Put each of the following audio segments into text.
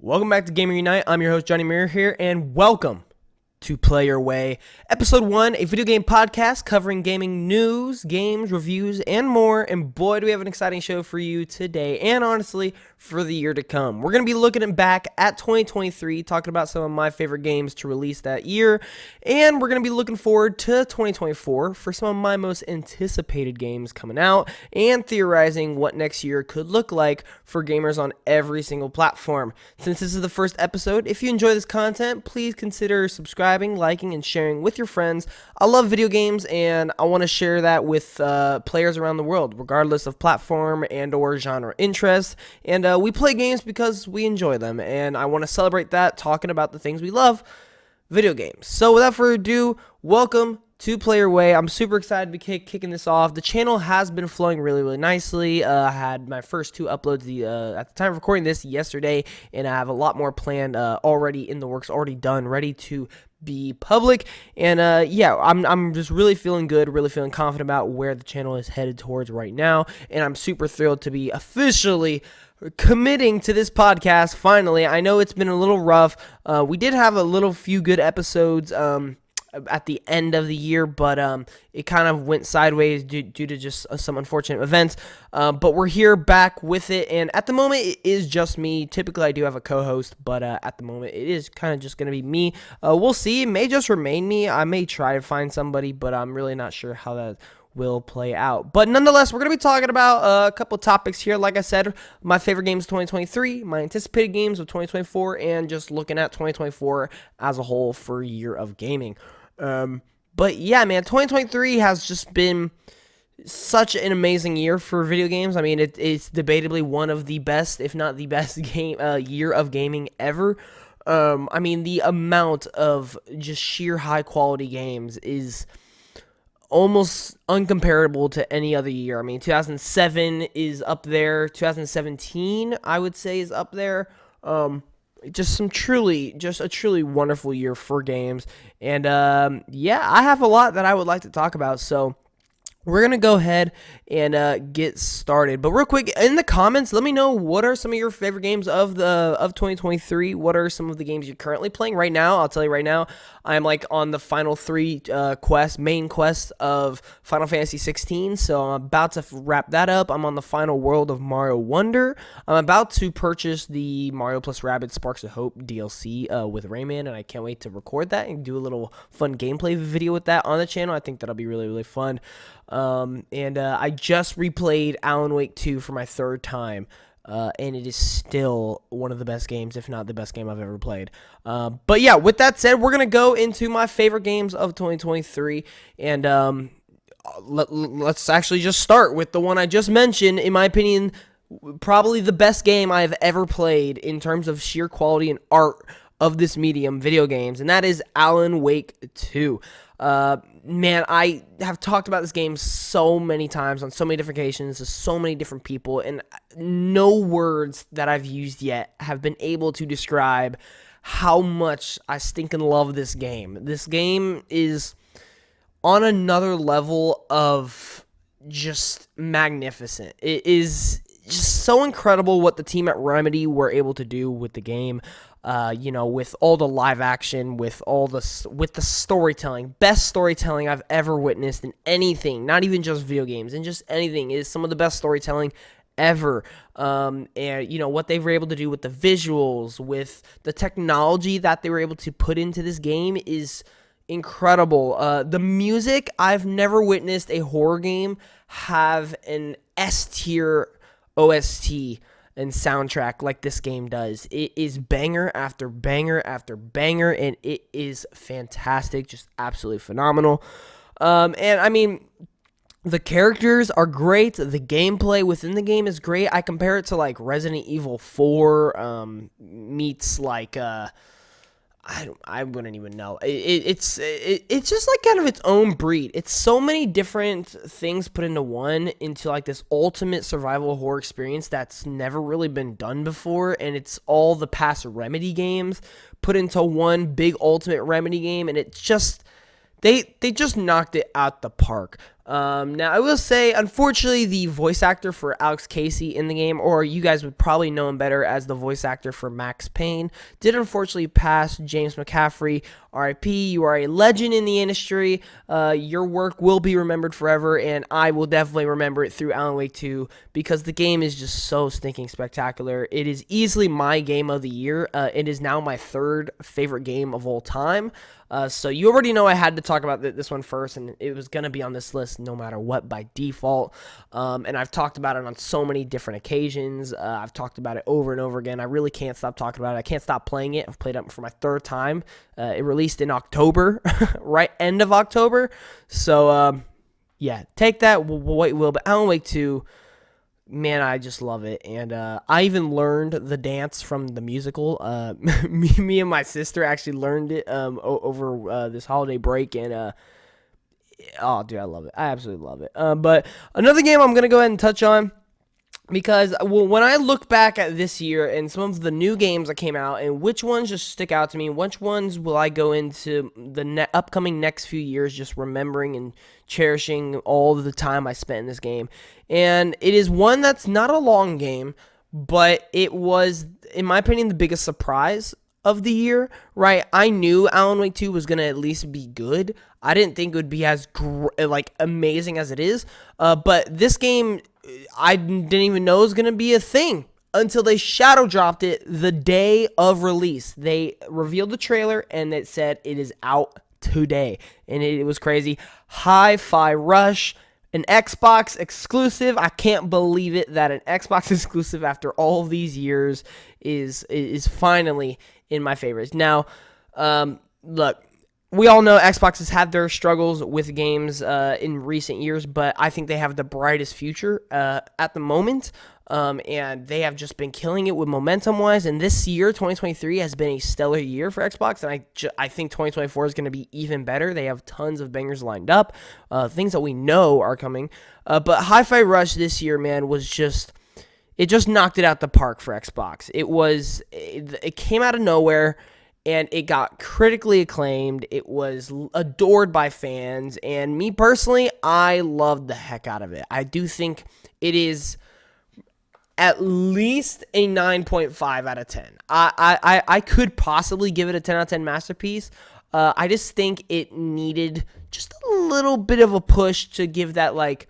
Welcome back to Gamer Unite. I'm your host, G.A.M.E.R here, and welcome to Play Your Way. Episode 1, a video game podcast covering gaming news, games, reviews, and more. And boy, do we have an exciting show for you today, and honestly, for the year to come. We're going to be looking back at 2023, talking about some of my favorite games to release that year, and we're going to be looking forward to 2024 for some of my most anticipated games coming out, and theorizing what next year could look like for gamers on every single platform. Since this is the first episode, if you enjoy this content, please consider subscribing, liking, and sharing with your friends. I love video games, and I want to share that with players around the world, regardless of platform and or genre interest. And we play games because we enjoy them, and I want to celebrate that, talking about the things we love, video games. So without further ado, welcome to Play Your Way. I'm super excited to be kicking this off. The channel has been flowing really nicely. I had my first 2 uploads at the time of recording this yesterday, and I have a lot more planned already in the works, already done, ready to be public. And yeah, I'm just really feeling good, really feeling confident about where the channel is headed towards right now, and I'm super thrilled to be officially committing to this podcast finally. I know it's been a little rough. We did have a few good episodes at the end of the year, but it kind of went sideways due to just some unfortunate events. But we're here back with it, and at the moment it is just me. Typically I do have a co-host, but at the moment it is kind of just going to be me. We'll see. It may just remain me. I may try to find somebody, but I'm really not sure how that will play out. But nonetheless, we're going to be talking about a couple topics here. Like I said, my favorite games of 2023, my anticipated games of 2024, and just looking at 2024 as a whole for a year of gaming. But yeah, man, 2023 has just been such an amazing year for video games. I mean, it's debatably one of the best, if not the best year of gaming ever. I mean, the amount of just sheer high quality games is almost uncomparable to any other year. I mean, 2007 is up there. 2017, I would say, is up there. Just a truly wonderful year for games. And yeah, I have a lot that I would like to talk about. So we're going to go ahead and get started. But real quick, in the comments, let me know what are some of your favorite games of 2023. What are some of the games you're currently playing right now? I'll tell you right now, I'm like on the final 3 main quests of Final Fantasy 16. So I'm about to wrap that up. I'm on the final world of Mario Wonder. I'm about to purchase the Mario plus Rabbids Sparks of Hope DLC with Rayman, and I can't wait to record that and do a little fun gameplay video with that on the channel. I think that'll be really fun. I just replayed Alan Wake 2 for my 3rd time, and it is still one of the best games, if not the best game I've ever played. But yeah, with that said, we're going to go into my favorite games of 2023, and let's actually just start with the one I just mentioned. In my opinion, probably the best game I've ever played in terms of sheer quality and art of this medium, video games, and that is Alan Wake 2. Man, I have talked about this game so many times on so many different occasions to so many different people, and no words that I've used yet have been able to describe how much I stinking love this game. This game is on another level of just magnificent. It is just so incredible what the team at Remedy were able to do with the game. With all the live action, with the storytelling, best storytelling I've ever witnessed in anything, not even just video games, and just anything, is some of the best storytelling ever. And what they were able to do with the visuals, with the technology that they were able to put into this game is incredible. The music, I've never witnessed a horror game have an S-tier OST and soundtrack like this game does. It is banger after banger after banger, and it is fantastic, just absolutely phenomenal. And I mean, the characters are great. The gameplay within the game is great. I compare it to like Resident Evil 4 meets like I wouldn't even know. It's just like kind of its own breed. It's so many different things put into like this ultimate survival horror experience that's never really been done before, and it's all the past Remedy games put into one big ultimate Remedy game, and it's just they just knocked it out the park. Now, I will say, unfortunately, the voice actor for Alex Casey in the game, or you guys would probably know him better as the voice actor for Max Payne, did unfortunately pass. James McCaffrey, RIP. You are a legend in the industry. Your work will be remembered forever, and I will definitely remember it through Alan Wake 2 because the game is just so stinking spectacular. It is easily my game of the year. It is now my third favorite game of all time. So you already know I had to talk about this one first, and it was going to be on this list no matter what by default. And I've talked about it on so many different occasions. I've talked about it over and over again. I really can't stop talking about it. I can't stop playing it. I've played it for my third time. It released in October, right end of October. So, yeah, take that what you will. But Alan Wake 2... man, I just love it, and I even learned the dance from the musical. Me and my sister actually learned it over this holiday break, and oh, dude, I love it. I absolutely love it. But another game I'm gonna go ahead and touch on because when I look back at this year and some of the new games that came out and which ones just stick out to me, which ones will I go into the upcoming next few years just remembering and cherishing all the time I spent in this game. And it is one that's not a long game, but it was, in my opinion, the biggest surprise of the year, right? I knew Alan Wake 2 was going to at least be good. I didn't think it would be as amazing as it is. But this game, I didn't even know it was going to be a thing until they shadow dropped it the day of release. They revealed the trailer and it said it is out today. And it was crazy. Hi-Fi Rush, an Xbox exclusive. I can't believe it that an Xbox exclusive after all of these years is finally in my favorites. Now, look, we all know Xbox has had their struggles with games in recent years, but I think they have the brightest future at the moment. And they have just been killing it with momentum-wise. And this year, 2023, has been a stellar year for Xbox. And I think 2024 is going to be even better. They have tons of bangers lined up, things that we know are coming. But Hi-Fi Rush this year, man, was just... it just knocked it out the park for Xbox. It came out of nowhere, and it got critically acclaimed. It was adored by fans. And me personally, I loved the heck out of it. I do think it is at least a 9.5 out of 10. I could possibly give it a 10 out of 10 masterpiece. I just think it needed just a little bit of a push to give that, like,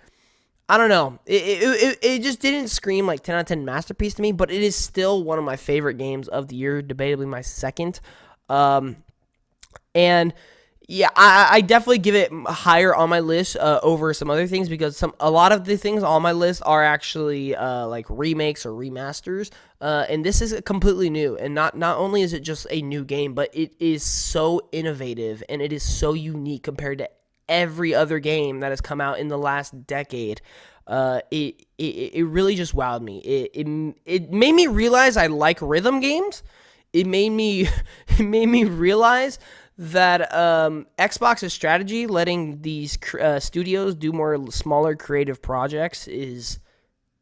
I don't know. It just didn't scream like 10 out of 10 masterpiece to me, but it is still one of my favorite games of the year, debatably my second. And yeah, I definitely give it higher on my list over some other things because a lot of the things on my list are actually like remakes or remasters. And this is completely new. And not only is it just a new game, but it is so innovative and it is so unique compared to every other game that has come out in the last decade. It really just wowed me. It made me realize I like rhythm games. It made me realize that Xbox's strategy, letting these studios do more smaller creative projects, is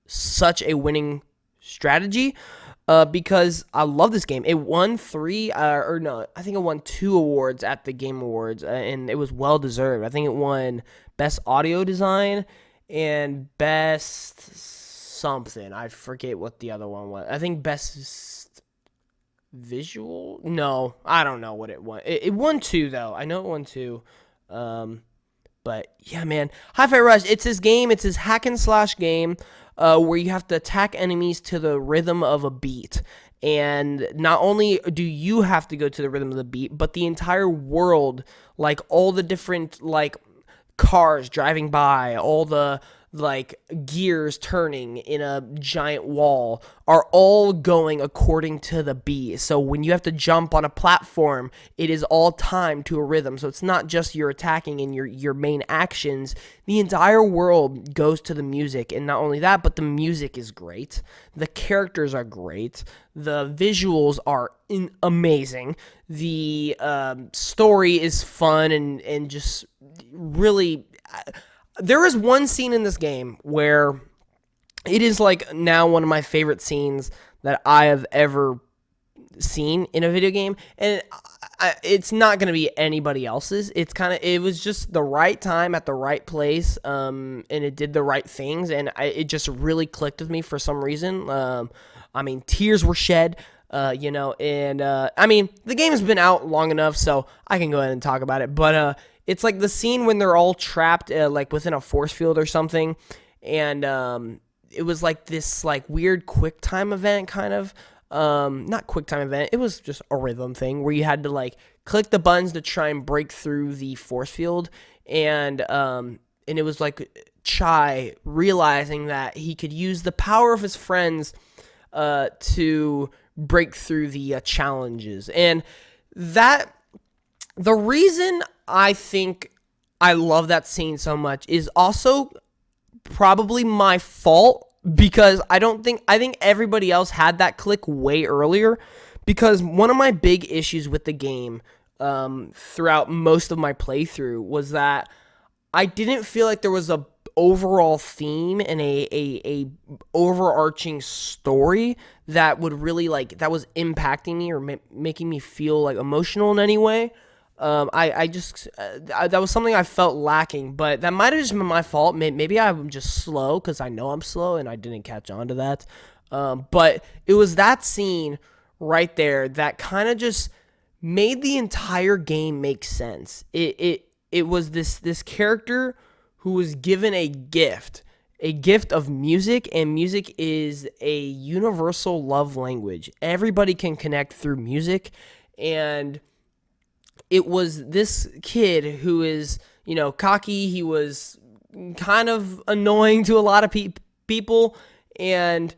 such a winning strategy. Because I love this game. It won I think it won 2 awards at the Game Awards, and it was well deserved. I think it won Best Audio Design and Best something. I forget what the other one was. I think Best Visual? No, I don't know what it won. It won 2, though. I know it won 2. But yeah, man. Hi-Fi Rush, it's his game. It's his hack and slash game. Where you have to attack enemies to the rhythm of a beat. And not only do you have to go to the rhythm of the beat, but the entire world, like all the different like cars driving by, all the like gears turning in a giant wall are all going according to the beat. So when you have to jump on a platform, it is all timed to a rhythm. So it's not just your attacking and your main actions. The entire world goes to the music. And not only that, but the music is great. The characters are great. The visuals are amazing. The story is fun and just really... there is one scene in this game where it is like now one of my favorite scenes that I have ever seen in a video game. And it's not going to be anybody else's. It was just the right time at the right place, and it did the right things, and it just really clicked with me for some reason. I mean, tears were shed, and I mean, the game has been out long enough, so I can go ahead and talk about it. But it's like the scene when they're all trapped, like within a force field or something, and it was like this like weird quick time event kind of. Not quick time event. It was just a rhythm thing where you had to like click the buttons to try and break through the force field, and it was like Chai realizing that he could use the power of his friends to break through the challenges, and that the reason I think I love that scene so much is also probably my fault, because I think everybody else had that click way earlier, because one of my big issues with the game throughout most of my playthrough was that I didn't feel like there was a overall theme and a overarching story that would really like that was impacting me or making me feel like emotional in any way. I just that was something I felt lacking, but that might have just been my fault. Maybe I'm just slow because I know I'm slow and I didn't catch on to that. But it was that scene right there that kind of just made the entire game make sense. It was this character who was given a gift of music, and music is a universal love language. Everybody can connect through music, and it was this kid who is, cocky. He was kind of annoying to a lot of people, and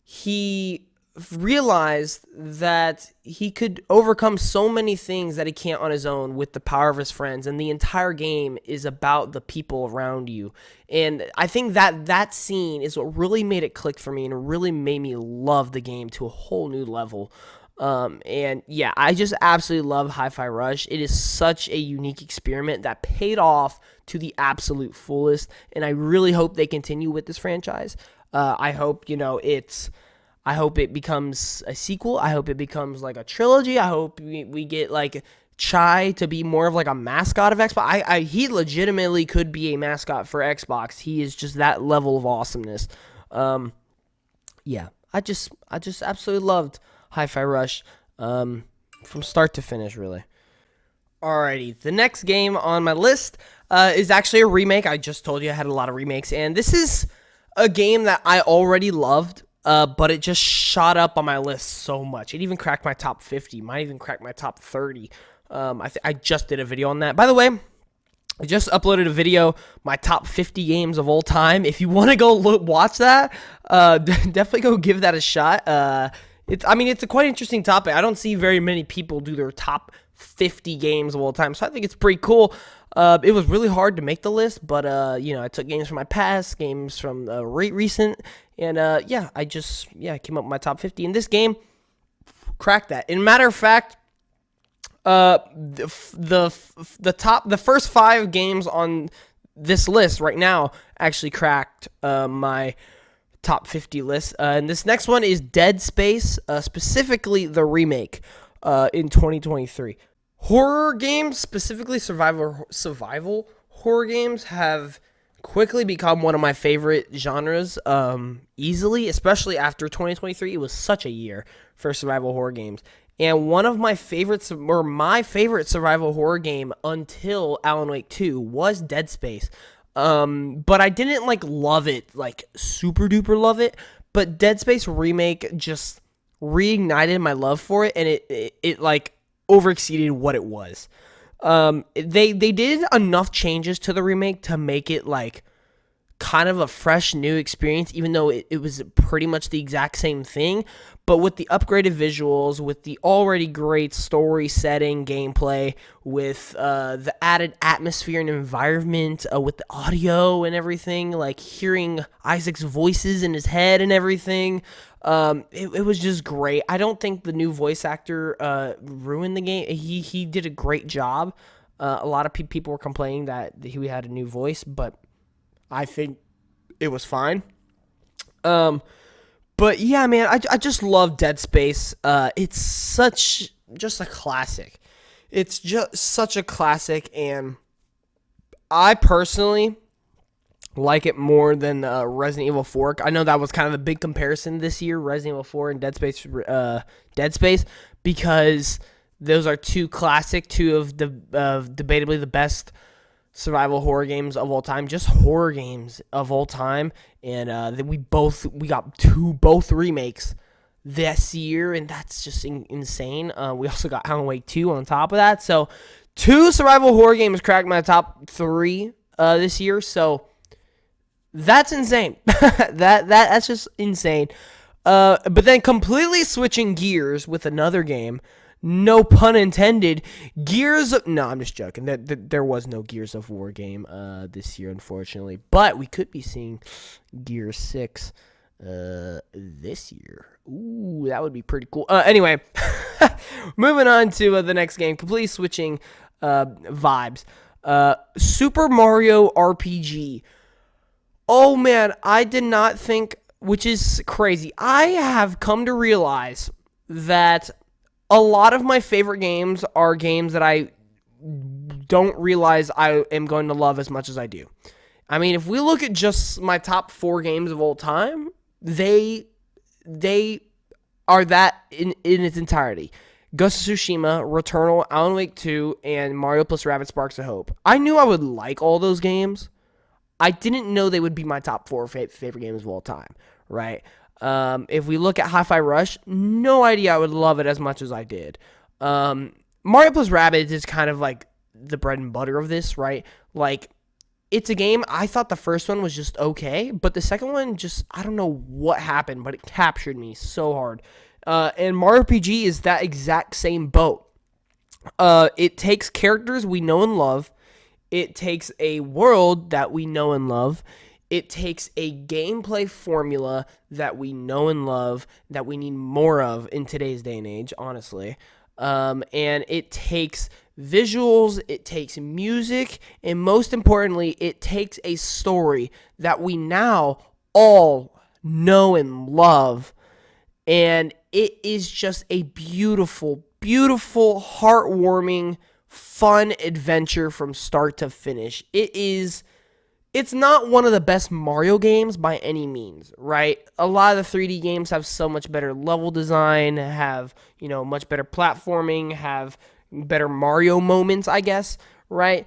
he realized that he could overcome so many things that he can't on his own with the power of his friends, and the entire game is about the people around you. And I think that scene is what really made it click for me and really made me love the game to a whole new level. And yeah, I just absolutely love Hi-Fi Rush. It is such a unique experiment that paid off to the absolute fullest, and I really hope they continue with this franchise. I hope, I hope it becomes a sequel. I hope it becomes like a trilogy. I hope we get like Chai to be more of like a mascot of Xbox. He legitimately could be a mascot for Xbox. He is just that level of awesomeness. Yeah, I just absolutely loved Hi-Fi Rush from start to finish, really. Alrighty, the next game on my list is actually a remake. I just told you I had a lot of remakes, and this is a game that I already loved, but it just shot up on my list so much. It even cracked my top 50, might even crack my top 30. I just did a video on that. By the way, I just uploaded a video, my top 50 games of all time. If you want to go watch that, definitely go give that a shot. It's a quite interesting topic. I don't see very many people do their top 50 games of all time, so I think it's pretty cool. It was really hard to make the list, but I took games from my past, games from recent, and I came up with my top 50. And this game cracked that. In matter of fact, the first 5 games on this list right now actually cracked my top 50 list. And this next one is Dead Space, specifically the remake in 2023. Horror games, specifically survival horror games, have quickly become one of my favorite genres, easily, especially after 2023. It was such a year for survival horror games. And one of my favorites, or my favorite survival horror game until Alan Wake 2, was Dead Space. But I didn't love it, super duper love it. But Dead Space Remake just reignited my love for it, and it overexceeded what it was. They did enough changes to the remake to make it kind of a fresh new experience, even though it was pretty much the exact same thing, but with the upgraded visuals, with the already great story setting, gameplay, with the added atmosphere and environment, with the audio and everything, hearing Isaac's voices in his head and everything. It was just great. I don't think the new voice actor ruined the game. He did a great job. A lot of people were complaining that he had a new voice, but I think it was fine. But yeah, man, I just love Dead Space. It's just a classic. It's just such a classic, and I personally like it more than Resident Evil 4. I know that was kind of the big comparison this year, Resident Evil 4 and Dead Space, because those are two of the debatably the best survival horror games of all time, just horror games of all time, and then we got both remakes this year, and that's just insane. We also got Alan Wake 2 on top of that, so two survival horror games cracked my top 3 this year, so that's insane. That's just insane. But then completely switching gears with another game. No pun intended. No, I'm just joking. There was no Gears of War game this year, unfortunately. But we could be seeing Gears 6 this year. Ooh, that would be pretty cool. Anyway, moving on to the next game. Completely switching vibes. Super Mario RPG. Oh, man, I did not think, which is crazy. I have come to realize that a lot of my favorite games are games that I don't realize I am going to love as much as I do. I mean, if we look at just my top 4 games of all time, they are that in its entirety. Ghost of Tsushima, Returnal, Alan Wake 2, and Mario plus Rabbids Sparks of Hope. I knew I would like all those games. I didn't know they would be my top 4 favorite games of all time, right? If we look at Hi-Fi Rush, no idea I would love it as much as I did. Mario plus Rabbids is kind of like the bread and butter of this, right? Like, it's a game, I thought the first one was just okay, but the second one just, I don't know what happened, but it captured me so hard. And Mario RPG is that exact same boat. It takes characters we know and love. It takes a world that we know and love. It takes a gameplay formula that we know and love, that we need more of in today's day and age, honestly. And it takes visuals, it takes music, and most importantly, it takes a story that we now all know and love. And it is just a beautiful, beautiful, heartwarming, fun adventure from start to finish. It's not one of the best Mario games by any means, right? A lot of the 3D games have so much better level design, have, much better platforming, have better Mario moments, I guess, right?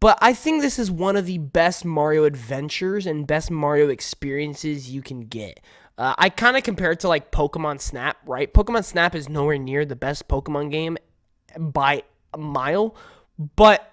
But I think this is one of the best Mario adventures and best Mario experiences you can get. I kind of compare it to like Pokemon Snap, right? Pokemon Snap is nowhere near the best Pokemon game by a mile, but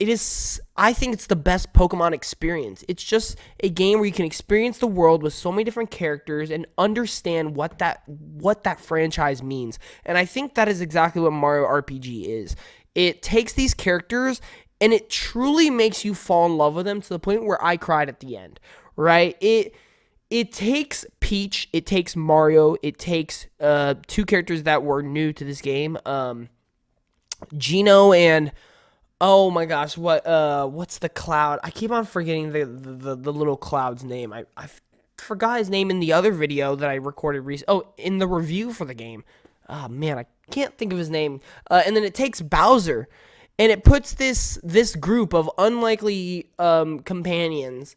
I think it's the best Pokemon experience. It's just a game where you can experience the world with so many different characters and understand what that franchise means. And I think that is exactly what Mario RPG is. It takes these characters and it truly makes you fall in love with them to the point where I cried at the end, right? It takes Peach, it takes Mario, it takes 2 characters that were new to this game, Gino and oh my gosh, what's the cloud? I keep on forgetting the little cloud's name. I forgot his name in the other video that I recorded recently. Oh, in the review for the game. Oh man, I can't think of his name. And then it takes Bowser, and it puts this group of unlikely companions.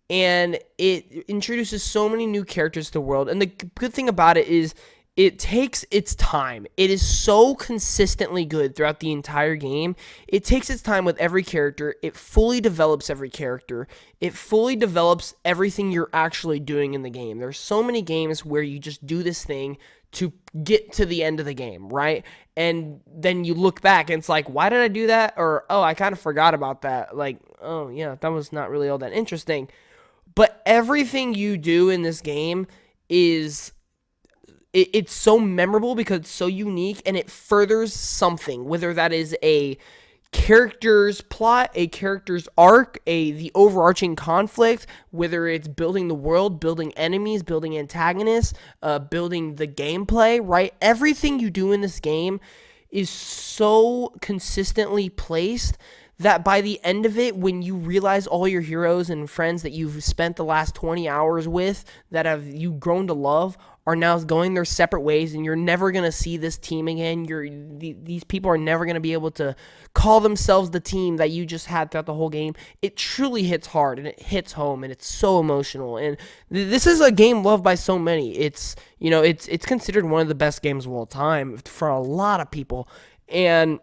And it introduces so many new characters to the world. And the good thing about it is it takes its time. It is so consistently good throughout the entire game. It takes its time with every character. It fully develops every character. It fully develops everything you're actually doing in the game. There's so many games where you just do this thing to get to the end of the game, right? And then you look back and it's like, why did I do that? Or, oh, I kind of forgot about that. Like, oh, yeah, that was not really all that interesting. But everything you do in this game it's so memorable because it's so unique and it furthers something, whether that is a character's plot, a character's arc, the overarching conflict, whether it's building the world, building enemies, building antagonists, building the gameplay, right? Everything you do in this game is so consistently placed that by the end of it, when you realize all your heroes and friends that you've spent the last 20 hours with, that have you grown to love, are now going their separate ways, and you're never going to see this team again. These people are never going to be able to call themselves the team that you just had throughout the whole game. It truly hits hard, and it hits home, and it's so emotional. And this is a game loved by so many. It's considered one of the best games of all time for a lot of people. And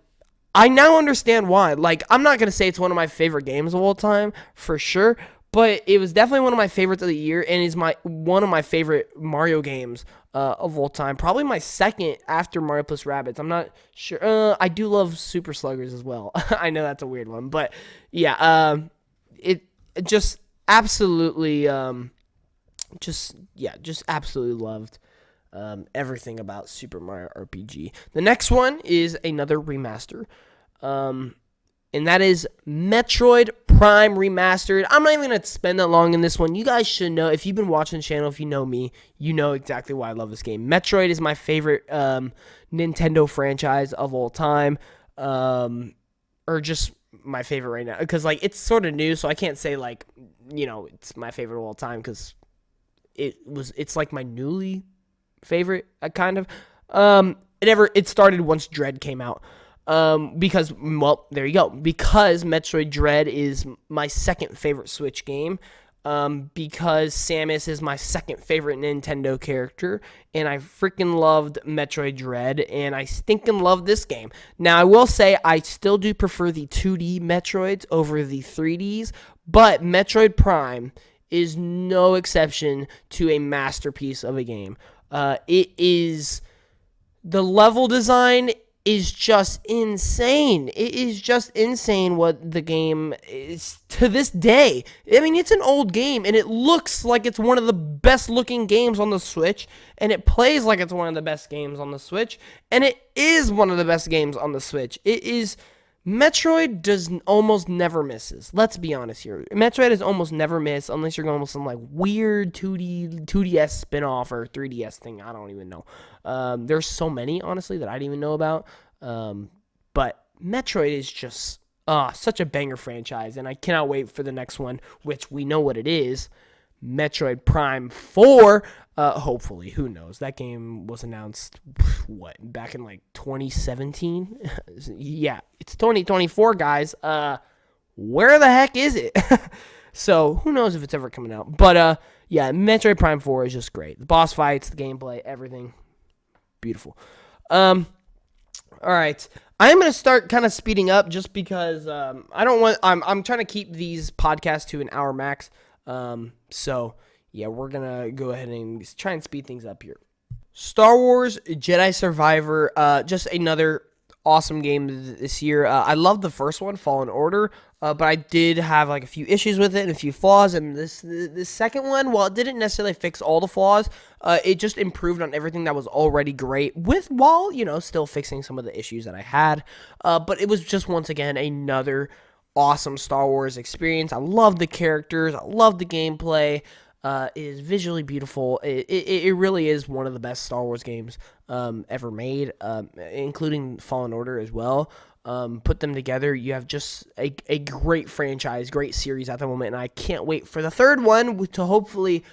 I now understand why. Like, I'm not going to say it's one of my favorite games of all time, for sure, but it was definitely one of my favorites of the year, and is one of my favorite Mario games of all time. Probably my second after Mario plus Rabbids. I'm not sure. I do love Super Sluggers as well. I know that's a weird one, but yeah, it just absolutely, just absolutely loved everything about Super Mario RPG. The next one is another remaster. And that is Metroid Prime Remastered. I'm not even going to spend that long in this one. You guys should know, if you've been watching the channel, if you know me, you know exactly why I love this game. Metroid is my favorite Nintendo franchise of all time, or just my favorite right now. Because, like, it's sort of new, so I can't say, like, it's my favorite of all time, because it's like my newly favorite, kind of. It started once Dread came out. Because, well, there you go. Because Metroid Dread is my second favorite Switch game. Because Samus is my second favorite Nintendo character. And I freaking loved Metroid Dread. And I stinking love this game. Now, I will say I still do prefer the 2D Metroids over the 3Ds. But Metroid Prime is no exception to a masterpiece of a game. It is... The level design is just insane. It is just insane what the game is to this day. I mean, it's an old game, and it looks like it's one of the best looking games on the Switch, and it plays like it's one of the best games on the Switch, and it is one of the best games on the Switch. It is... Metroid almost never misses. Let's be honest here. Metroid is almost never miss unless you're going with some like weird 2DS spinoff or 3DS thing. I don't even know. There's so many, honestly, that I didn't even know about. But Metroid is just such a banger franchise, and I cannot wait for the next one, which we know what it is. Metroid Prime 4, hopefully, who knows? That game was announced, back in, like, 2017? Yeah, it's 2024, guys. Where the heck is it? So, who knows if it's ever coming out. But, yeah, Metroid Prime 4 is just great. The boss fights, the gameplay, everything. Beautiful. All right. I am going to start kind of speeding up just because I'm trying to keep these podcasts to an hour max. So, yeah, we're going to go ahead and try and speed things up here. Star Wars Jedi Survivor, just another awesome game this year. I love the first one, Fallen Order, but I did have like a few issues with it and a few flaws. And this second one, while it didn't necessarily fix all the flaws, it just improved on everything that was already great, while still fixing some of the issues that I had. But it was just once again another awesome Star Wars experience. I love the characters. I love the gameplay. It is visually beautiful. It really is one of the best Star Wars games ever made, including Fallen Order as well. Put them together, you have just a great franchise, great series at the moment, and I can't wait for the third one to hopefully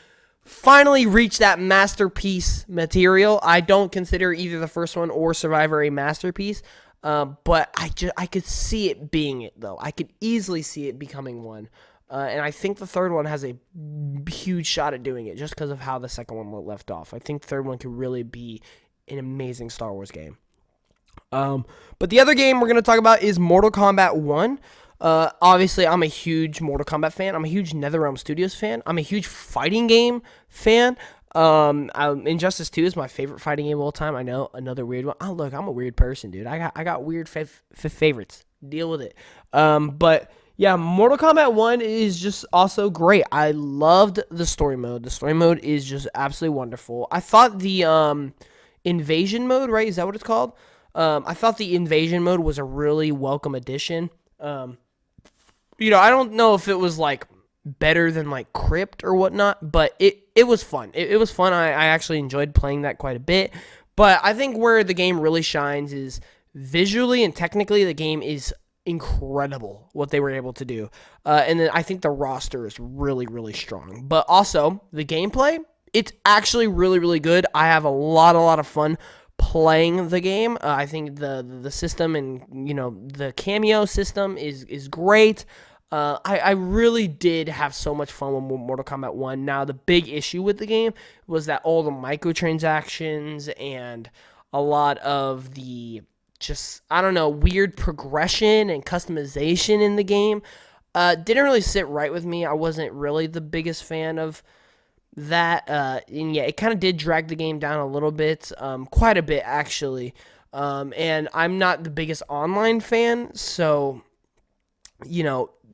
finally reach that masterpiece material. I don't consider either the first one or Survivor a masterpiece, but I could see it being it, though. I could easily see it becoming one. And I think the third one has a huge shot at doing it just because of how the second one left off. I think the third one could really be an amazing Star Wars game. But the other game we're going to talk about is Mortal Kombat 1. Obviously, I'm a huge Mortal Kombat fan. I'm a huge NetherRealm Studios fan. I'm a huge fighting game fan. Injustice 2 is my favorite fighting game of all time. I know, another weird one. Oh, look, I'm a weird person, dude. I got weird favorites. Deal with it. But yeah, Mortal Kombat 1 is just also great. I loved the story mode. The story mode is just absolutely wonderful. I thought the invasion mode, right? Is that what it's called? I thought the invasion mode was a really welcome addition. I don't know if it was like better than like Crypt or whatnot, but it was fun. It was fun. I actually enjoyed playing that quite a bit. But I think where the game really shines is visually and technically the game is incredible what they were able to do. And then I think the roster is really, really strong. But also, the gameplay, it's actually really, really good. I have a lot of fun playing the game. I think the system and, the cameo system is great. I really did have so much fun with Mortal Kombat 1. Now, the big issue with the game was that all the microtransactions and a lot of the weird progression and customization in the game didn't really sit right with me. I wasn't really the biggest fan of that. And yeah, it kind of did drag the game down a little bit, quite a bit, actually. And I'm not the biggest online fan, so,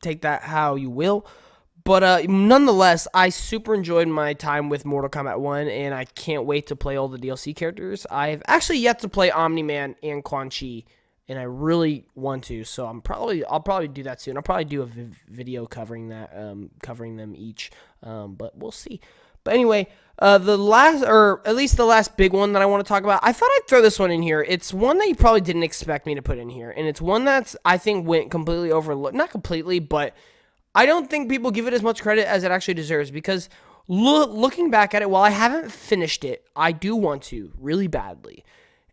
take that how you will. But nonetheless, I super enjoyed my time with Mortal Kombat 1, and I can't wait to play all the DLC characters. I've actually yet to play Omni-Man and Quan Chi, and I really want to, so I'll probably do that soon. I'll probably do a video covering that, covering them each, but we'll see. But anyway, the last big one that I want to talk about, I thought I'd throw this one in here. It's one that you probably didn't expect me to put in here, and it's one that's, I think, went completely overlooked. Not completely, but I don't think people give it as much credit as it actually deserves, because looking back at it, while I haven't finished it, I do want to really badly.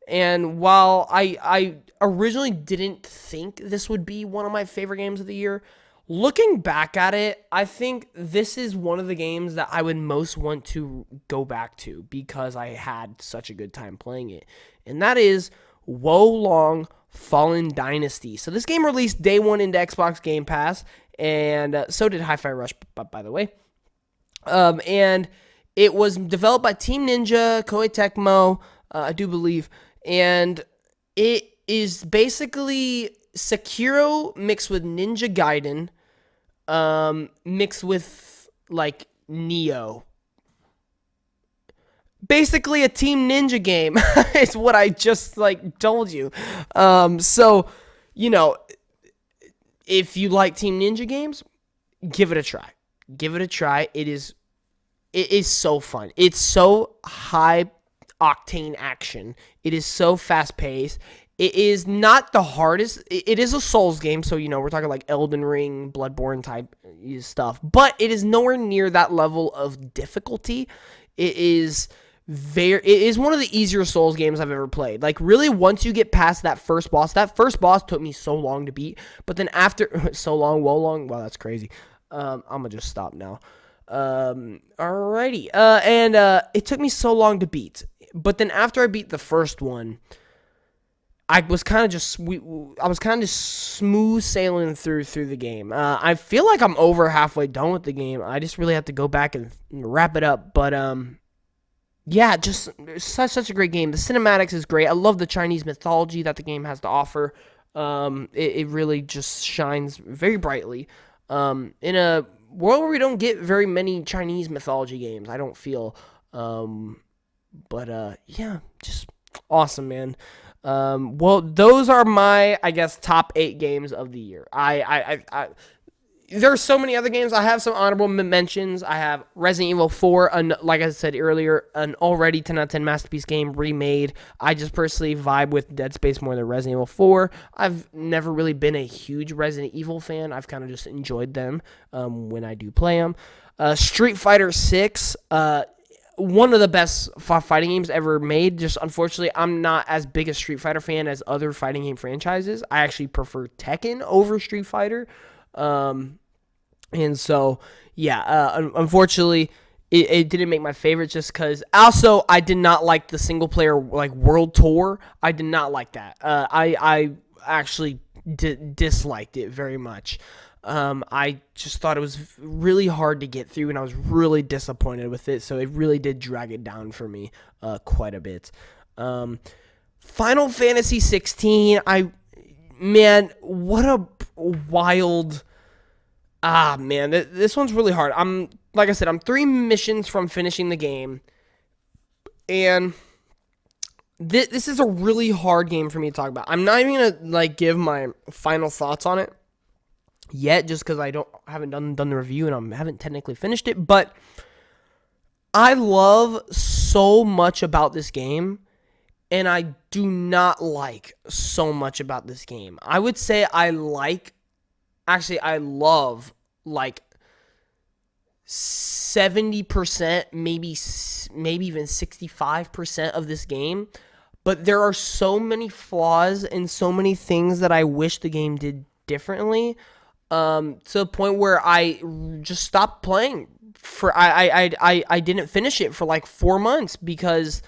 And while I originally didn't think this would be one of my favorite games of the year, looking back at it, I think this is one of the games that I would most want to go back to because I had such a good time playing it. And that is Wo Long Fallen Dynasty. So this game released day one into Xbox Game Pass, and so did Hi-Fi Rush, by the way. And it was developed by Team Ninja, Koei Tecmo, I do believe. And it is basically Sekiro mixed with Ninja Gaiden, mixed with, like, Neo. Basically a Team Ninja game is what I just, told you. So, if you like Team Ninja games, give it a try. Give it a try. It is so fun. It's so high octane action. It is so fast paced. It is not the hardest. It is a Souls game, so we're talking like Elden Ring, Bloodborne type stuff. But it is nowhere near that level of difficulty. It is one of the easier Souls games I've ever played. Like, really, once you get past that first boss took me so long to beat. But then after so long, wow, that's crazy. I'm gonna just stop now. Alrighty. And it took me so long to beat. But then after I beat the first one, I was kind of just smooth sailing through the game. I feel like I'm over halfway done with the game. I just really have to go back and wrap it up. But yeah, just such a great game. The cinematics is great. I love the Chinese mythology that the game has to offer. It really just shines very brightly. In a world where we don't get very many Chinese mythology games, I don't feel. But yeah, just awesome, man. Well, those are my, I guess, top 8 games of the year. There are so many other games. I have some honorable mentions. I have Resident Evil 4, like I said earlier, an already 10 out of 10 masterpiece game remade. I just personally vibe with Dead Space more than Resident Evil 4. I've never really been a huge Resident Evil fan. I've kind of just enjoyed them when I do play them. Street Fighter 6, one of the best fighting games ever made. Just unfortunately, I'm not as big a Street Fighter fan as other fighting game franchises. I actually prefer Tekken over Street Fighter. And so, yeah, unfortunately, it didn't make my favorite just because. Also, I did not like the single player world tour. I did not like that. I actually disliked it very much. I just thought it was really hard to get through, and I was really disappointed with it. So it really did drag it down for me quite a bit. Final Fantasy 16. Man, what a wild. Man, this one's really hard. Like I said, I'm 3 missions from finishing the game, and this is a really hard game for me to talk about. I'm not even gonna give my final thoughts on it yet, just because I haven't done the review and I haven't technically finished it. But I love so much about this game and I do not like so much about this game. I would say I love like 70%, maybe even 65% of this game, but there are so many flaws and so many things that I wish the game did differently, to the point where I just stopped playing. I didn't finish it for like 4 months because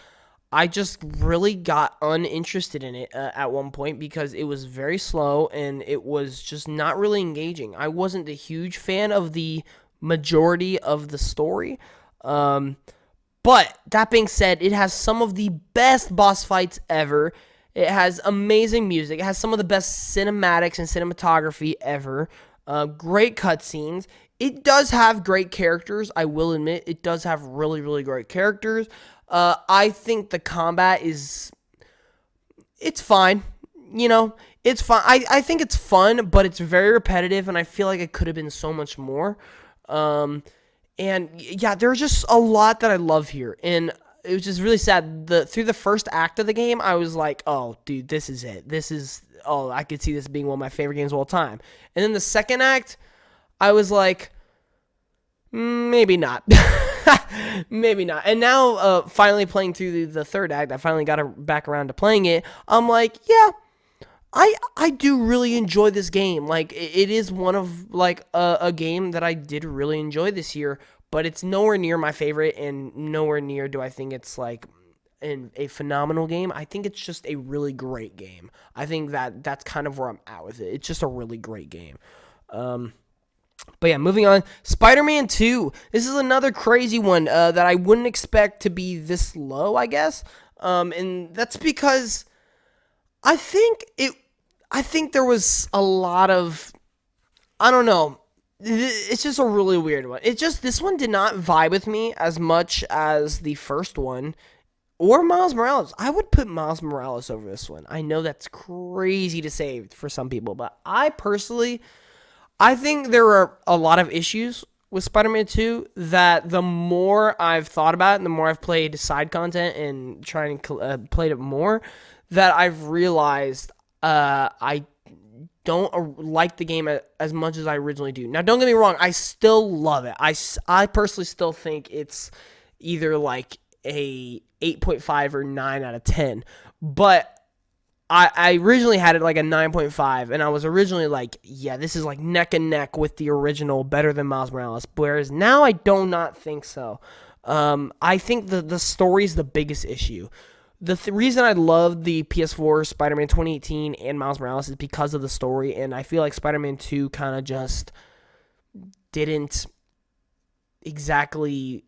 I just really got uninterested in it at one point because it was very slow and it was just not really engaging. I wasn't a huge fan of the majority of the story. Um, but that being said, it has some of the best boss fights ever. It has amazing music. It has some of the best cinematics and cinematography ever. Great cutscenes. It does have great characters. I will admit, it does have really, really great characters. I think the combat it's fine. It's fine. I think it's fun, but it's very repetitive, and I feel like it could have been so much more. Um, and yeah, there's just a lot that I love here, and it was just really sad. Through the first act of the game, I was like, "Oh, dude, this is it. I could see this being one of my favorite games of all time." And then the second act, I was like, maybe not. Maybe not. And now, finally playing through the third act, I finally got back around to playing it. I'm like, yeah, I do really enjoy this game. Like, it is one of like a game that I did really enjoy this year, but it's nowhere near my favorite, and nowhere near do I think it's like a phenomenal game. I think it's just a really great game. I think that's kind of where I'm at with it. It's just a really great game. But yeah, moving on. Spider-Man 2. This is another crazy one that I wouldn't expect to be this low, I guess. And that's because I think there was a lot of, I don't know. It's just a really weird one. This one did not vibe with me as much as the first one or Miles Morales. I would put Miles Morales over this one. I know that's crazy to say for some people, but I think there are a lot of issues with Spider-Man 2 that the more I've thought about it and the more I've played side content and trying to played it more, that I've realized I don't like the game as much as I originally do. Now, don't get me wrong. I still love it. I personally still think it's either like a 8.5 or 9 out of 10. But I originally had it like a 9.5, and I was originally like, yeah, this is like neck and neck with the original, better than Miles Morales. Whereas now I do not think so. I think the story is the biggest issue. The reason I love the PS4 Spider-Man 2018 and Miles Morales is because of the story, and I feel like Spider-Man 2 kind of just didn't exactly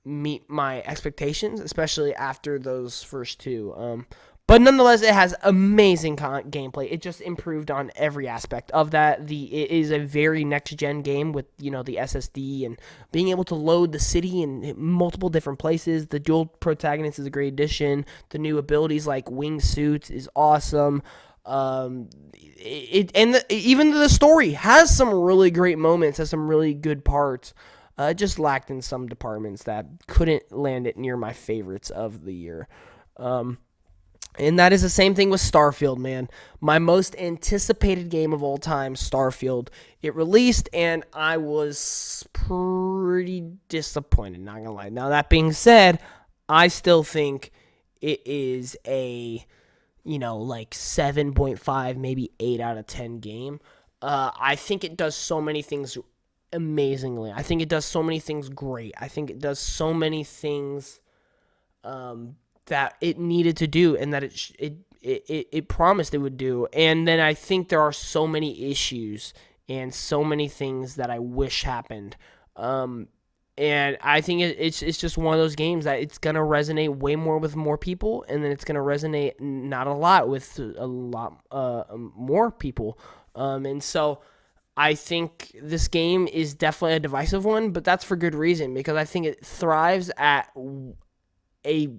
meet my expectations, especially after those first two. But nonetheless, it has amazing gameplay. It just improved on every aspect of that. It is a very next-gen game with, the SSD and being able to load the city in multiple different places. The dual protagonist is a great addition. The new abilities like wingsuits is awesome. Even the story has some really great moments, has some really good parts. It just lacked in some departments that couldn't land it near my favorites of the year. And that is the same thing with Starfield, man. My most anticipated game of all time, Starfield. It released, and I was pretty disappointed, not gonna lie. Now, that being said, I still think it is a, like 7.5, maybe 8 out of 10 game. I think it does so many things amazingly. I think it does so many things great. I think it does so many things that it needed to do, and that it promised it would do. And then I think there are so many issues and so many things that I wish happened. And I think it's just one of those games that it's gonna resonate way more with more people, and then it's gonna resonate not a lot with a lot more people. And so I think this game is definitely a divisive one, but that's for good reason, because I think it thrives at a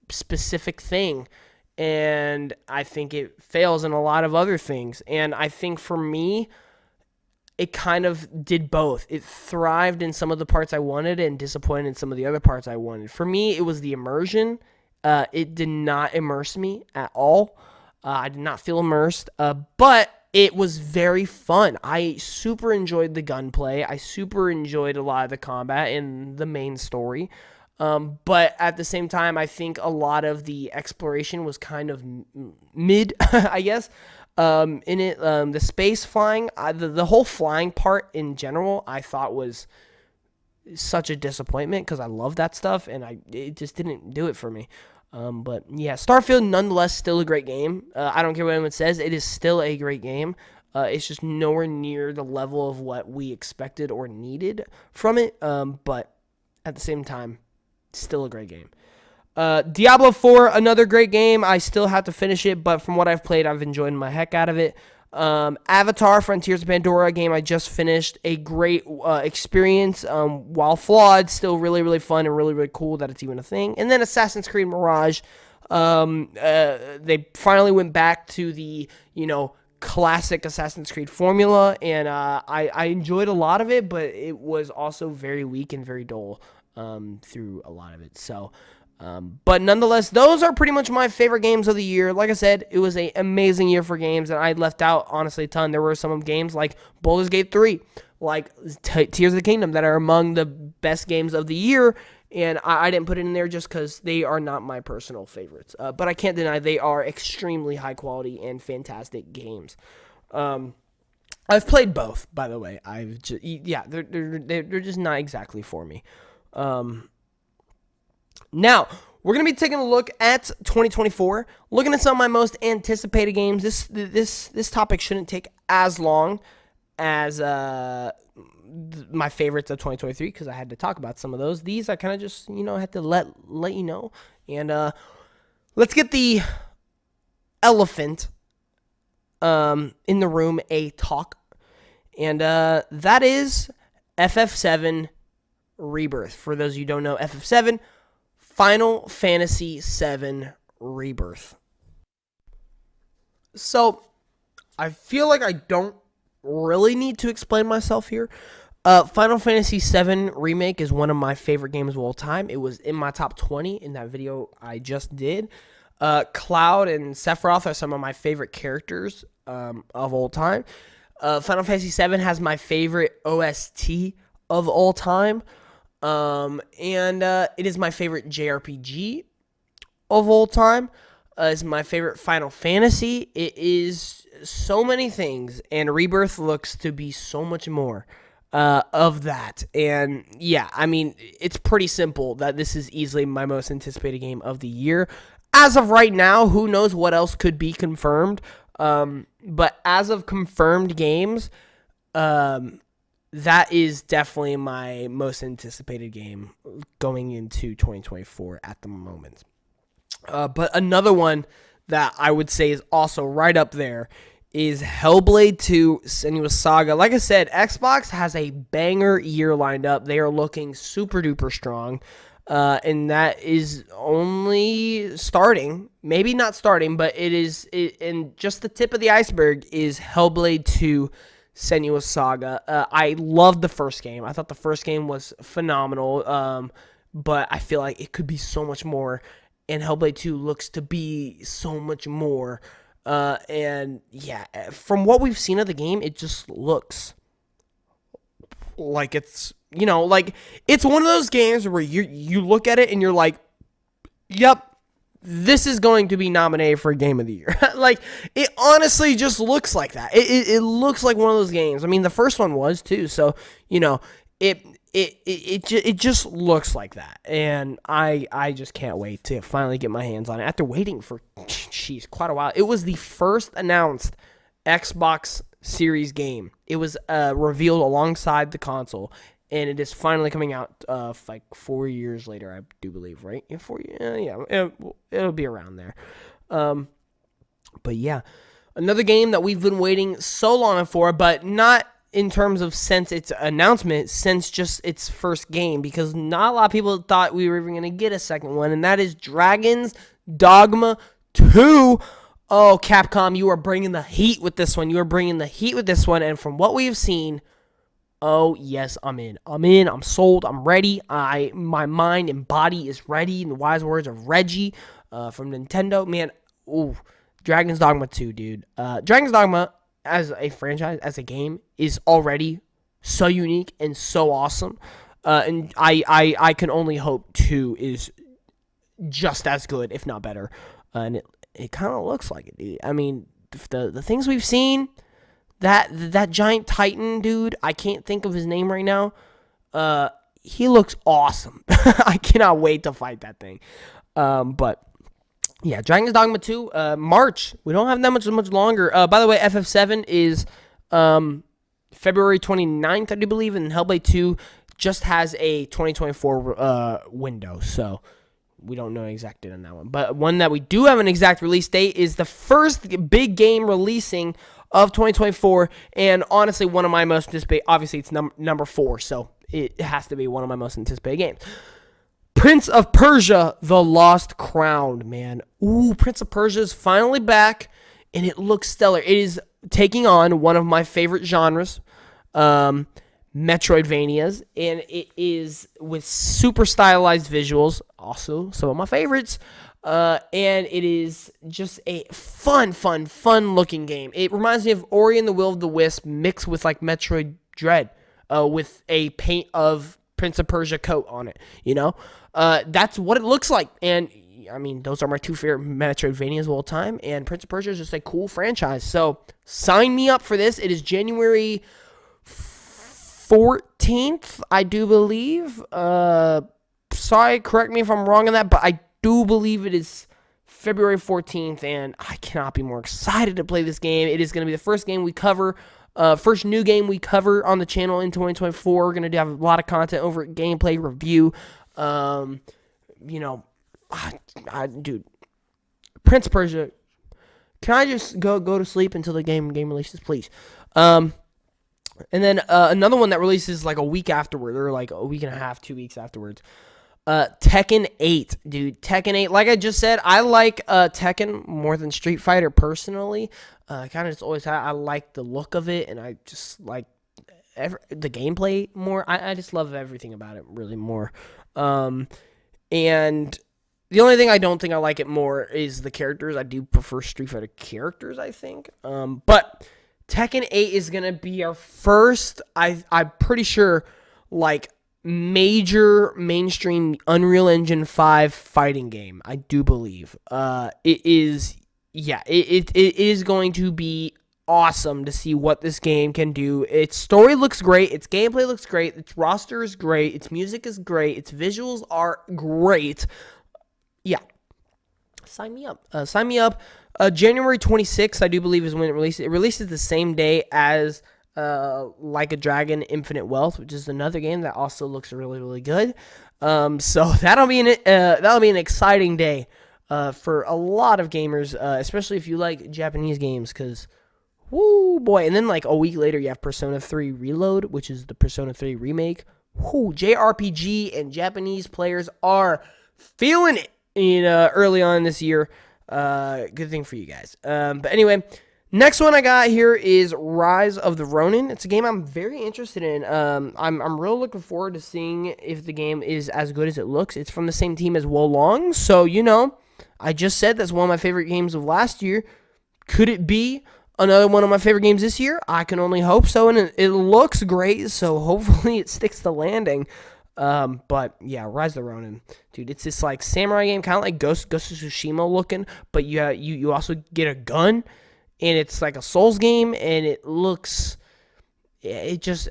specific thing, and I think it fails in a lot of other things. And I think for me, it kind of did both. It thrived in some of the parts I wanted and disappointed in some of the other parts I wanted. For me, it was the immersion It did not immerse me at all. I did not feel immersed, but it was very fun. I super enjoyed the gunplay. I super enjoyed a lot of the combat and the main story. But at the same time, I think a lot of the exploration was kind of mid, I guess. In it, the space flying, the whole flying part in general, I thought was such a disappointment because I love that stuff, and it just didn't do it for me. But yeah, Starfield nonetheless still a great game. I don't care what anyone says, it is still a great game. It's just nowhere near the level of what we expected or needed from it. But at the same time, still a great game. Diablo 4, another great game. I still have to finish it, but from what I've played, I've enjoyed my heck out of it. Avatar, Frontiers of Pandora, a game I just finished. A great experience. While flawed, still really, really fun and really, really cool that it's even a thing. And then Assassin's Creed Mirage. They finally went back to the, classic Assassin's Creed formula, and I enjoyed a lot of it, but it was also very weak and very dull through a lot of it. So, but nonetheless, those are pretty much my favorite games of the year. Like I said, it was an amazing year for games, and I left out, honestly, a ton. There were some games like Baldur's Gate 3, like Tears of the Kingdom, that are among the best games of the year, and I didn't put it in there just because they are not my personal favorites. But I can't deny they are extremely high quality and fantastic games. I've played both, by the way. They're just not exactly for me. Now, we're going to be taking a look at 2024, looking at some of my most anticipated games. This topic shouldn't take as long as my favorites of 2023 because I had to talk about some of those. These I kind of just, had to let you know. And let's get the elephant in the room a talk. And that is FF7 Rebirth. For those of you who don't know, FF7, Final Fantasy VII Rebirth. So, I feel like I don't really need to explain myself here. Final Fantasy VII Remake is one of my favorite games of all time. It was in my top 20 in that video I just did. Cloud and Sephiroth are some of my favorite characters of all time. Final Fantasy VII has my favorite OST of all time. And it is my favorite JRPG of all time. It's my favorite Final Fantasy. It is so many things, and Rebirth looks to be so much more of that. And yeah, I mean, it's pretty simple that this is easily my most anticipated game of the year. As of right now, who knows what else could be confirmed. But as of confirmed games, that is definitely my most anticipated game going into 2024 at the moment. But another one that I would say is also right up there is Hellblade 2 Senua's Saga. Like I said, Xbox has a banger year lined up. They are looking super duper strong. And that is only starting. Maybe not starting, but and just the tip of the iceberg is Hellblade 2 Senua's Saga. I loved the first game. I thought the first game was phenomenal, but I feel like it could be so much more, and Hellblade 2 looks to be so much more. And yeah, from what we've seen of the game, it just looks like it's, it's one of those games where you look at it and you're like, yep, this is going to be nominated for Game of the Year. Like, it honestly just looks like that. It looks like one of those games. I mean, the first one was too. So, it just looks like that. And I just can't wait to finally get my hands on it after waiting for, quite a while. It was the first announced Xbox Series game. It was revealed alongside the console. And it is finally coming out like 4 years later, I do believe, right? Yeah, 4 years. Yeah, it'll be around there. But yeah, another game that we've been waiting so long for, but not in terms of since its announcement, since just its first game, because not a lot of people thought we were even going to get a second one, and that is Dragon's Dogma 2. Oh, Capcom, you are bringing the heat with this one. And from what we have seen, Oh yes, I'm in. I'm sold. I'm ready. My mind and body is ready. In the wise words of Reggie from Nintendo, man. Ooh, Dragon's Dogma 2, dude. Dragon's Dogma as a franchise, as a game, is already so unique and so awesome. And I can only hope 2 is just as good, if not better. And it kind of looks like it, dude. I mean, the things we've seen, that giant titan dude, I can't think of his name right now. He looks awesome. I cannot wait to fight that thing. But yeah, Dragon's Dogma 2, March. We don't have that much longer. By the way, FF7 is February 29th, I do believe, and Hellblade 2 just has a 2024 window. So we don't know exact date on that one. But one that we do have an exact release date is the first big game releasing of 2024. And honestly, one of my most anticipated, obviously it's number 4. So it has to be one of my most anticipated games. Prince of Persia, The Lost Crown, man. Ooh, Prince of Persia is finally back, and it looks stellar. It is taking on one of my favorite genres, Metroidvanias, and it is with super stylized visuals, also some of my favorites, and it is just a fun looking game. It reminds me of Ori and the Will of the Wisp mixed with like Metroid Dread, with a paint of Prince of Persia coat on it, you know? That's what it looks like, and I mean, those are my 2 favorite Metroidvanias of all time, and Prince of Persia is just a cool franchise, so sign me up for this. It is January 14th, I do believe. Sorry, correct me if I'm wrong on that, but I do believe it is February 14th, and I cannot be more excited to play this game. It is going to be the first game we cover, first new game we cover on the channel in 2024. We're going to have a lot of content over at Gameplay Review. You know, dude, Prince of Persia. Can I just go to sleep until the game releases, please? And then another one that releases like a week afterward, or like a week and a half, 2 weeks afterwards. Tekken 8, dude. Tekken 8. Like I just said, I like Tekken more than Street Fighter personally. Kind of just always I like the look of it, and I just like the gameplay more. I just love everything about it really more. And the only thing I don't think I like it more is the characters. I do prefer Street Fighter characters, I think. But Tekken 8 is going to be our first, I'm pretty sure, like, major mainstream Unreal Engine 5 fighting game. I do believe. It is going to be awesome to see what this game can do. Its story looks great. Its gameplay looks great. Its roster is great. Its music is great. Its visuals are great. Yeah. Sign me up. January 26th, I do believe, is when it releases. It releases the same day as Like a Dragon Infinite Wealth, which is another game that also looks really, really good. So that'll be an exciting day for a lot of gamers, especially if you like Japanese games, because whoo boy. And then like a week later, you have Persona 3 Reload, which is the Persona 3 remake. Whoo, JRPG and Japanese players are feeling it early on this year. Good thing for you guys. But anyway, next one I got here is Rise of the Ronin. It's a game I'm very interested in. I'm real looking forward to seeing if the game is as good as it looks. It's from the same team as Wolong, so I just said that's one of my favorite games of last year. Could it be another one of my favorite games this year? I can only hope so, and it looks great, so hopefully it sticks the landing. But yeah, Rise of the Ronin, dude, it's this like samurai game, kind of like Ghost of Tsushima looking, but you also get a gun, and it's like a Souls game, and it just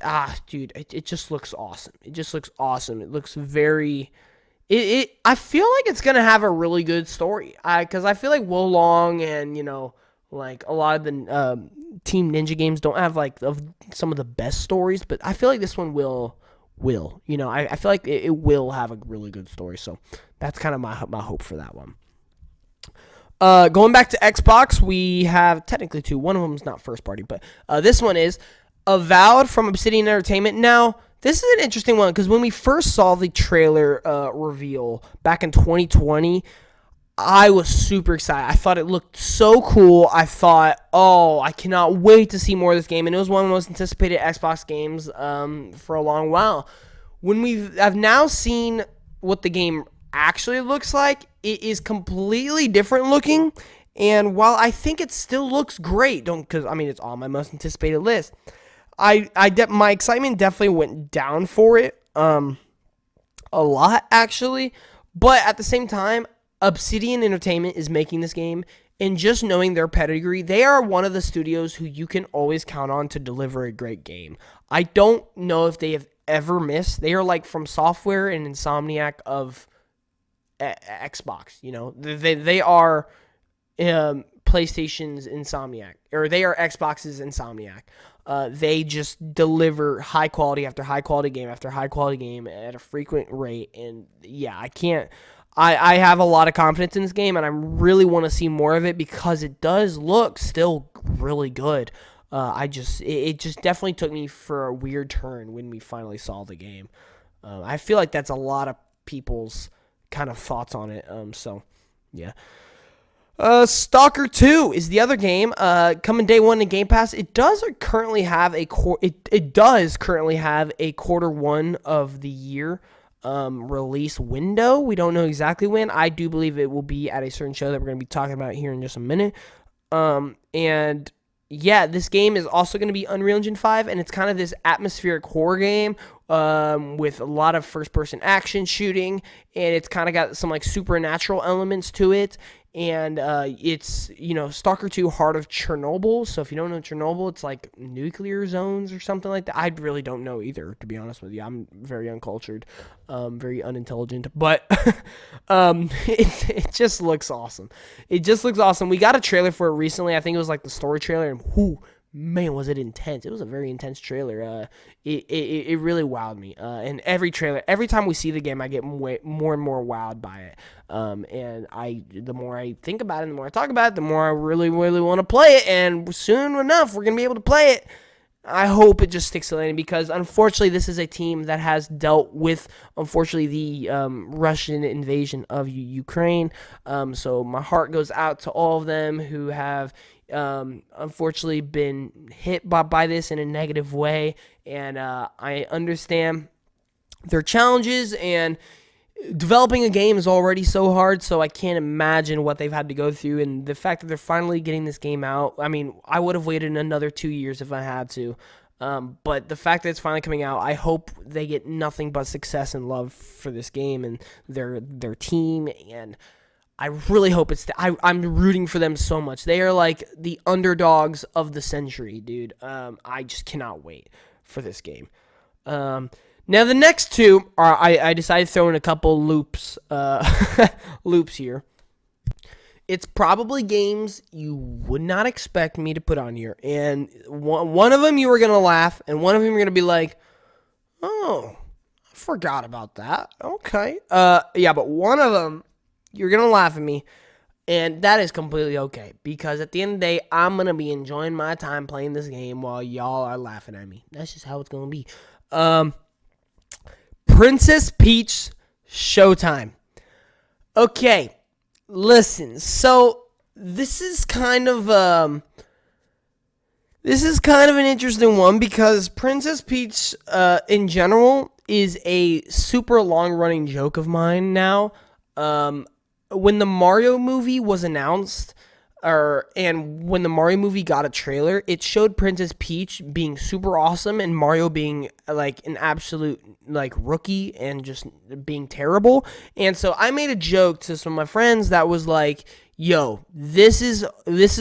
looks awesome. It just looks awesome. It looks very. I feel like it's gonna have a really good story. Because I feel like Wolong and like a lot of the Team Ninja games don't have like some of the best stories, but I feel like this one will. I feel like it will have a really good story, so that's kind of my hope for that one. Going back to Xbox, we have technically 2. One of them is not first party, but this one is Avowed from Obsidian Entertainment. Now, this is an interesting one because when we first saw the trailer reveal back in 2020, I was super excited. I thought it looked so cool. I thought, oh, I cannot wait to see more of this game. And it was one of the most anticipated Xbox games for a long while. I've now seen what the game actually looks like, it is completely different looking. And while I think it still looks great, because I mean it's on my most anticipated list, my excitement definitely went down for it a lot actually. But at the same time, Obsidian Entertainment is making this game, and just knowing their pedigree, they are one of the studios who you can always count on to deliver a great game. I don't know if they have ever missed. They are like From Software and Insomniac of Xbox. You know, they are PlayStation's Insomniac, or they are Xbox's Insomniac. They just deliver high quality after high quality game after high quality game at a frequent rate. And yeah, I have a lot of confidence in this game, and I really want to see more of it because it does look still really good. It just definitely took me for a weird turn when we finally saw the game. I feel like that's a lot of people's kind of thoughts on it. So yeah. Stalker 2 is the other game coming day one in Game Pass. It does currently have a quarter one of the year release window. We don't know exactly when. I do believe it will be at a certain show that we're going to be talking about here in just a minute. And yeah, this game is also going to be Unreal Engine 5, and it's kind of this atmospheric horror game with a lot of first-person action shooting, and it's kind of got some like supernatural elements to it. And it's, Stalker 2 Heart of Chernobyl. So if you don't know Chernobyl, it's like nuclear zones or something like that. I really don't know either, to be honest with you. I'm very uncultured, very unintelligent. But it just looks awesome. It just looks awesome. We got a trailer for it recently. I think it was like the story trailer. And man, was it intense. It was a very intense trailer. It really wowed me. And every time we see the game, I get more and more wowed by it. And the more I think about it, the more I talk about it, the more I really, really want to play it. And soon enough, we're going to be able to play it. I hope it just sticks to landing, because unfortunately, this is a team that has dealt with, unfortunately, the Russian invasion of Ukraine. So my heart goes out to all of them who have unfortunately been hit by this in a negative way. And I understand their challenges, and developing a game is already so hard, so I can't imagine what they've had to go through. And the fact that they're finally getting this game out, I mean, I would have waited another 2 years if I had to. But the fact that it's finally coming out, I hope they get nothing but success and love for this game and their team. And I really hope I'm rooting for them so much. They are like the underdogs of the century, dude. I just cannot wait for this game. Now, the next two are, I decided to throw in a couple loops here. It's probably games you would not expect me to put on here. And one of them you were going to laugh, and one of them you're going to be like, oh, I forgot about that. Okay. Yeah, but one of them, you're going to laugh at me, and that is completely okay. Because at the end of the day, I'm going to be enjoying my time playing this game while y'all are laughing at me. That's just how it's going to be. Princess Peach Showtime. Okay, listen. So this is kind of an interesting one, because Princess Peach, in general, is a super long-running joke of mine now. When the Mario movie was announced, and when the Mario movie got a trailer, it showed Princess Peach being super awesome and Mario being like an absolute like rookie and just being terrible. And so I made a joke to some of my friends that was like, yo, this is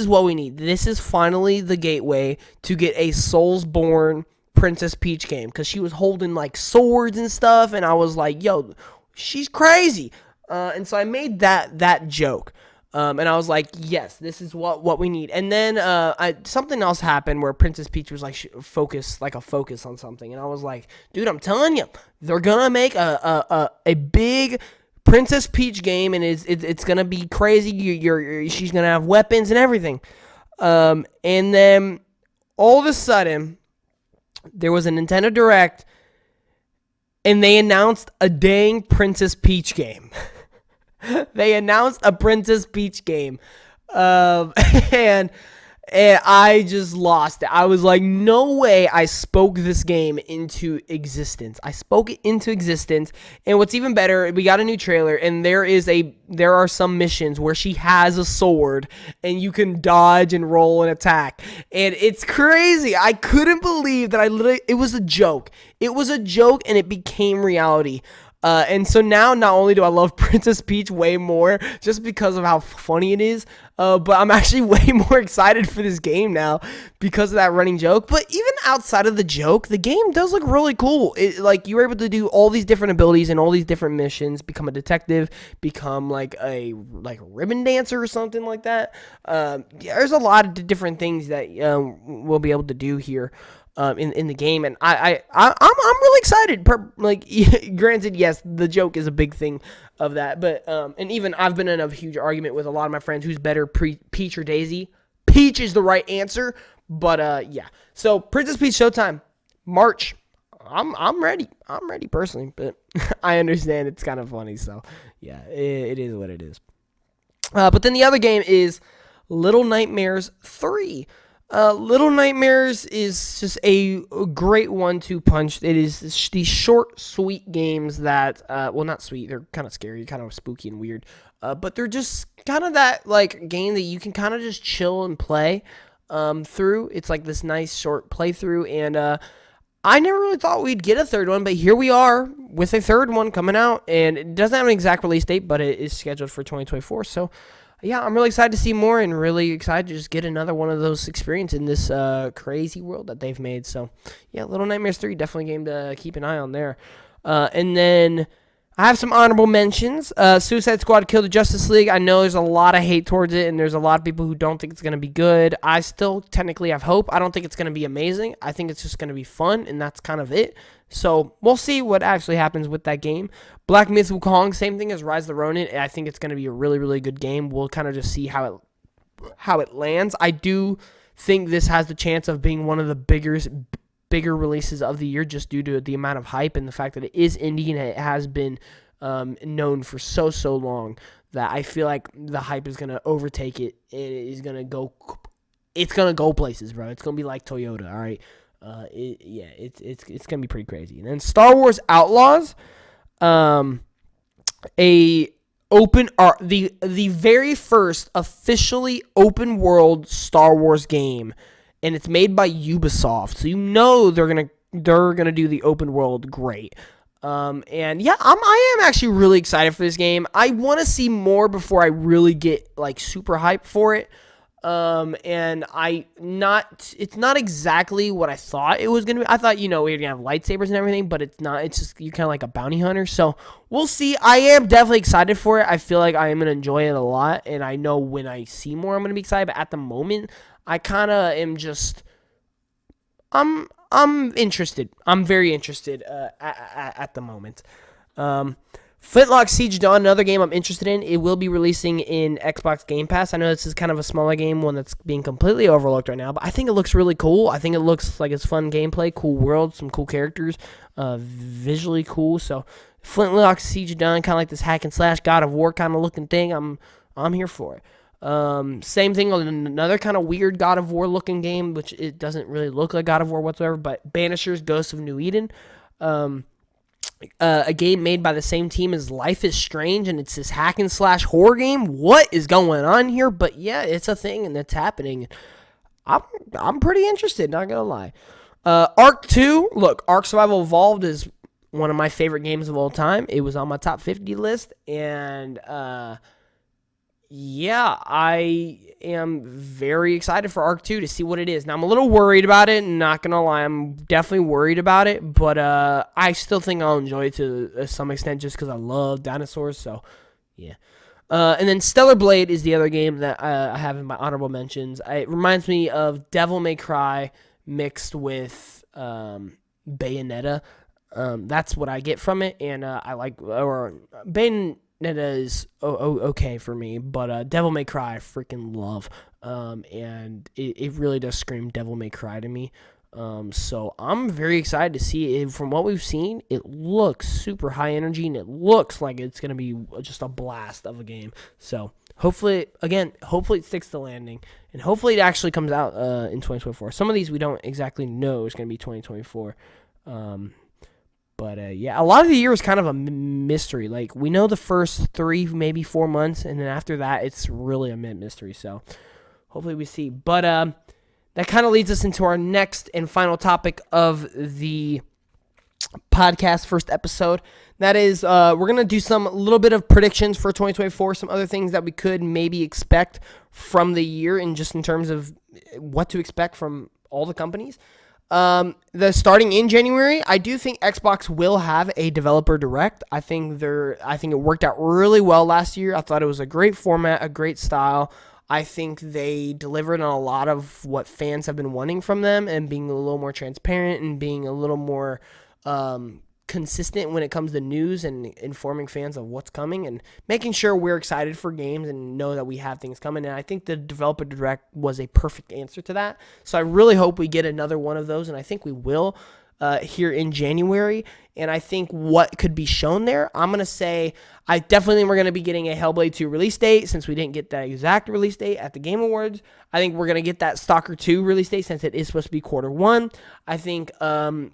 what we need. This is finally the gateway to get a Soulsborne Princess Peach game, because she was holding like swords and stuff, and I was like, yo, she's crazy. And so I made that joke. And I was like, yes, this is what we need. And then something else happened where Princess Peach was like focus on something. And I was like, dude, I'm telling you, they're going to make a big Princess Peach game, and it's going to be crazy. She's going to have weapons and everything. And then all of a sudden, there was a Nintendo Direct, and they announced a dang Princess Peach game. They announced a Princess Peach game. Um, and and I just lost it. I was like, no way I spoke this game into existence. I spoke it into existence. And what's even better, we got a new trailer, and there are some missions where she has a sword and you can dodge and roll and attack. And it's crazy. I couldn't believe that it was a joke. It was a joke and it became reality. And so now, not only do I love Princess Peach way more, just because of how funny it is, but I'm actually way more excited for this game now because of that running joke. But even outside of the joke, the game does look really cool. Like, you were able to do all these different abilities and all these different missions, become a detective, become like a ribbon dancer or something like that. Yeah, there's a lot of different things that we'll be able to do here. In the game, and I'm really excited. Granted, yes, the joke is a big thing of that, but and even I've been in a huge argument with a lot of my friends who's better, Peach or Daisy. Peach is the right answer, but yeah. So Princess Peach Showtime, March. I'm ready. I'm ready personally, but I understand it's kind of funny. So yeah, it is what it is. But then the other game is Little Nightmares 3. Little Nightmares is just a great 1-2 punch. It is these short, sweet games that, well, not sweet. They're kind of scary, kind of spooky and weird. But they're just kind of that like game that you can kind of just chill and play through. It's like this nice short playthrough, and I never really thought we'd get a third one, but here we are with a third one coming out, and it doesn't have an exact release date, but it is scheduled for 2024. So yeah, I'm really excited to see more and really excited to just get another one of those experiences in this crazy world that they've made. So, yeah, Little Nightmares 3, definitely a game to keep an eye on there. And then I have some honorable mentions. Suicide Squad Kill the Justice League. I know there's a lot of hate towards it, and there's a lot of people who don't think it's going to be good. I still technically have hope. I don't think it's going to be amazing. I think it's just going to be fun, and that's kind of it. So we'll see what actually happens with that game. Black Myth Wukong, same thing as Rise of the Ronin. I think it's going to be a really, really good game. We'll kind of just see how it lands. I do think this has the chance of being one of the bigger releases of the year just due to the amount of hype and the fact that it is indie and it has been known for so long that I feel like the hype is going to overtake it. It's going to go places, bro. It's going to be like Toyota, all right? It's going to be pretty crazy. And then Star Wars Outlaws, the very first officially open world Star Wars game, and it's made by Ubisoft, so you know they're gonna do the open world great. And yeah, I am actually really excited for this game. I want to see more before I really get like super hyped for it. And it's not exactly what I thought it was gonna be. I thought, we were gonna have lightsabers and everything, but it's not. It's just you're kind of like a bounty hunter. So we'll see. I am definitely excited for it. I feel like I am gonna enjoy it a lot, and I know when I see more, I'm gonna be excited. But at the moment, I kind of am just, I'm interested. I'm very interested at the moment. Flintlock Siege Dawn, another game I'm interested in. It will be releasing in Xbox Game Pass. I know this is kind of a smaller game, one that's being completely overlooked right now, but I think it looks really cool. I think it looks like it's fun gameplay, cool world, some cool characters, visually cool. So Flintlock Siege Dawn, kind of like this hack and slash God of War kind of looking thing. I'm here for it. Same thing on another kind of weird God of War looking game, which it doesn't really look like God of War whatsoever, but Banishers Ghosts of New Eden. A game made by the same team as Life is Strange, and it's this hack and slash horror game. What is going on here? But yeah, it's a thing and it's happening. I'm pretty interested, not gonna lie. Ark 2, look, Ark Survival Evolved is one of my favorite games of all time. It was on my top 50 list, and yeah, I am very excited for Ark 2 to see what it is. Now, I'm a little worried about it, not going to lie. I'm definitely worried about it, but I still think I'll enjoy it to some extent just because I love dinosaurs, so yeah. And then Stellar Blade is the other game that I have in my honorable mentions. It reminds me of Devil May Cry mixed with Bayonetta. That's what I get from it, and I like, or Bayonetta is okay for me, but Devil May Cry I freaking love, and it really does scream Devil May Cry to me. So I'm very excited to see it. From what we've seen, it looks super high energy, and it looks like it's going to be just a blast of a game. So hopefully it sticks to the landing, and hopefully it actually comes out in 2024. Some of these we don't exactly know is going to be 2024. But a lot of the year is kind of a mystery. Like, we know the first 3, maybe 4 months, and then after that, it's really a mystery. So hopefully we see. But that kind of leads us into our next and final topic of the podcast, first episode. That is, we're going to do some little bit of predictions for 2024, some other things that we could maybe expect from the year, and just in terms of what to expect from all the companies. Starting in January, I do think Xbox will have a developer direct. I think it worked out really well last year. I thought it was a great format, a great style. I think they delivered on a lot of what fans have been wanting from them, and being a little more transparent and being a little more consistent when it comes to news and informing fans of what's coming and making sure we're excited for games and know that we have things coming. And I think the developer direct was a perfect answer to that. So I really hope we get another one of those, and I think we will here in January. And I think what could be shown there, I'm going to say I definitely think we're going to be getting a Hellblade 2 release date, since we didn't get that exact release date at the Game Awards. I think we're going to get that Stalker 2 release date, since it is supposed to be Q1. I think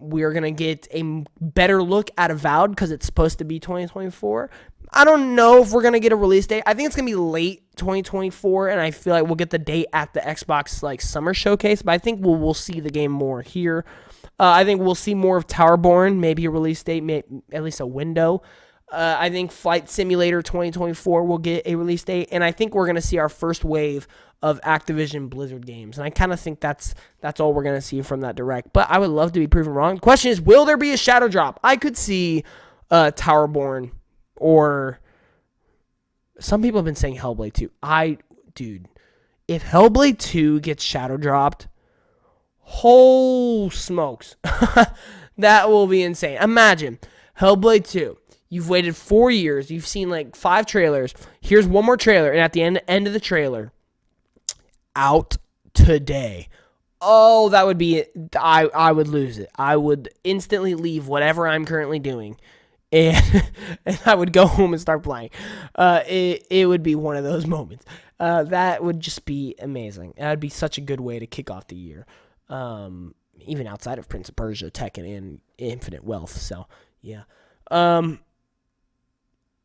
we are going to get a better look at Avowed, because it's supposed to be 2024. I don't know if we're going to get a release date. I think it's going to be late 2024, and I feel like we'll get the date at the Xbox summer showcase, but I think we'll see the game more here. I think we'll see more of Towerborn, maybe a release date, at least a window. I think Flight Simulator 2024 will get a release date, and I think we're going to see our first wave of Activision Blizzard games, and I kind of think that's all we're going to see from that direct, but I would love to be proven wrong. The question is, will there be a shadow drop? I could see Towerborn, or some people have been saying Hellblade 2. Dude, if Hellblade 2 gets shadow dropped, whole smokes. That will be insane. Imagine Hellblade 2. You've waited 4 years. You've seen 5 trailers. Here's one more trailer. And at the end of the trailer, out today. Oh, that would be it. I would lose it. I would instantly leave whatever I'm currently doing. And I would go home and start playing. It would be one of those moments. That would just be amazing. That would be such a good way to kick off the year. Even outside of Prince of Persia, Tekken, and Infinite Wealth. So, yeah. And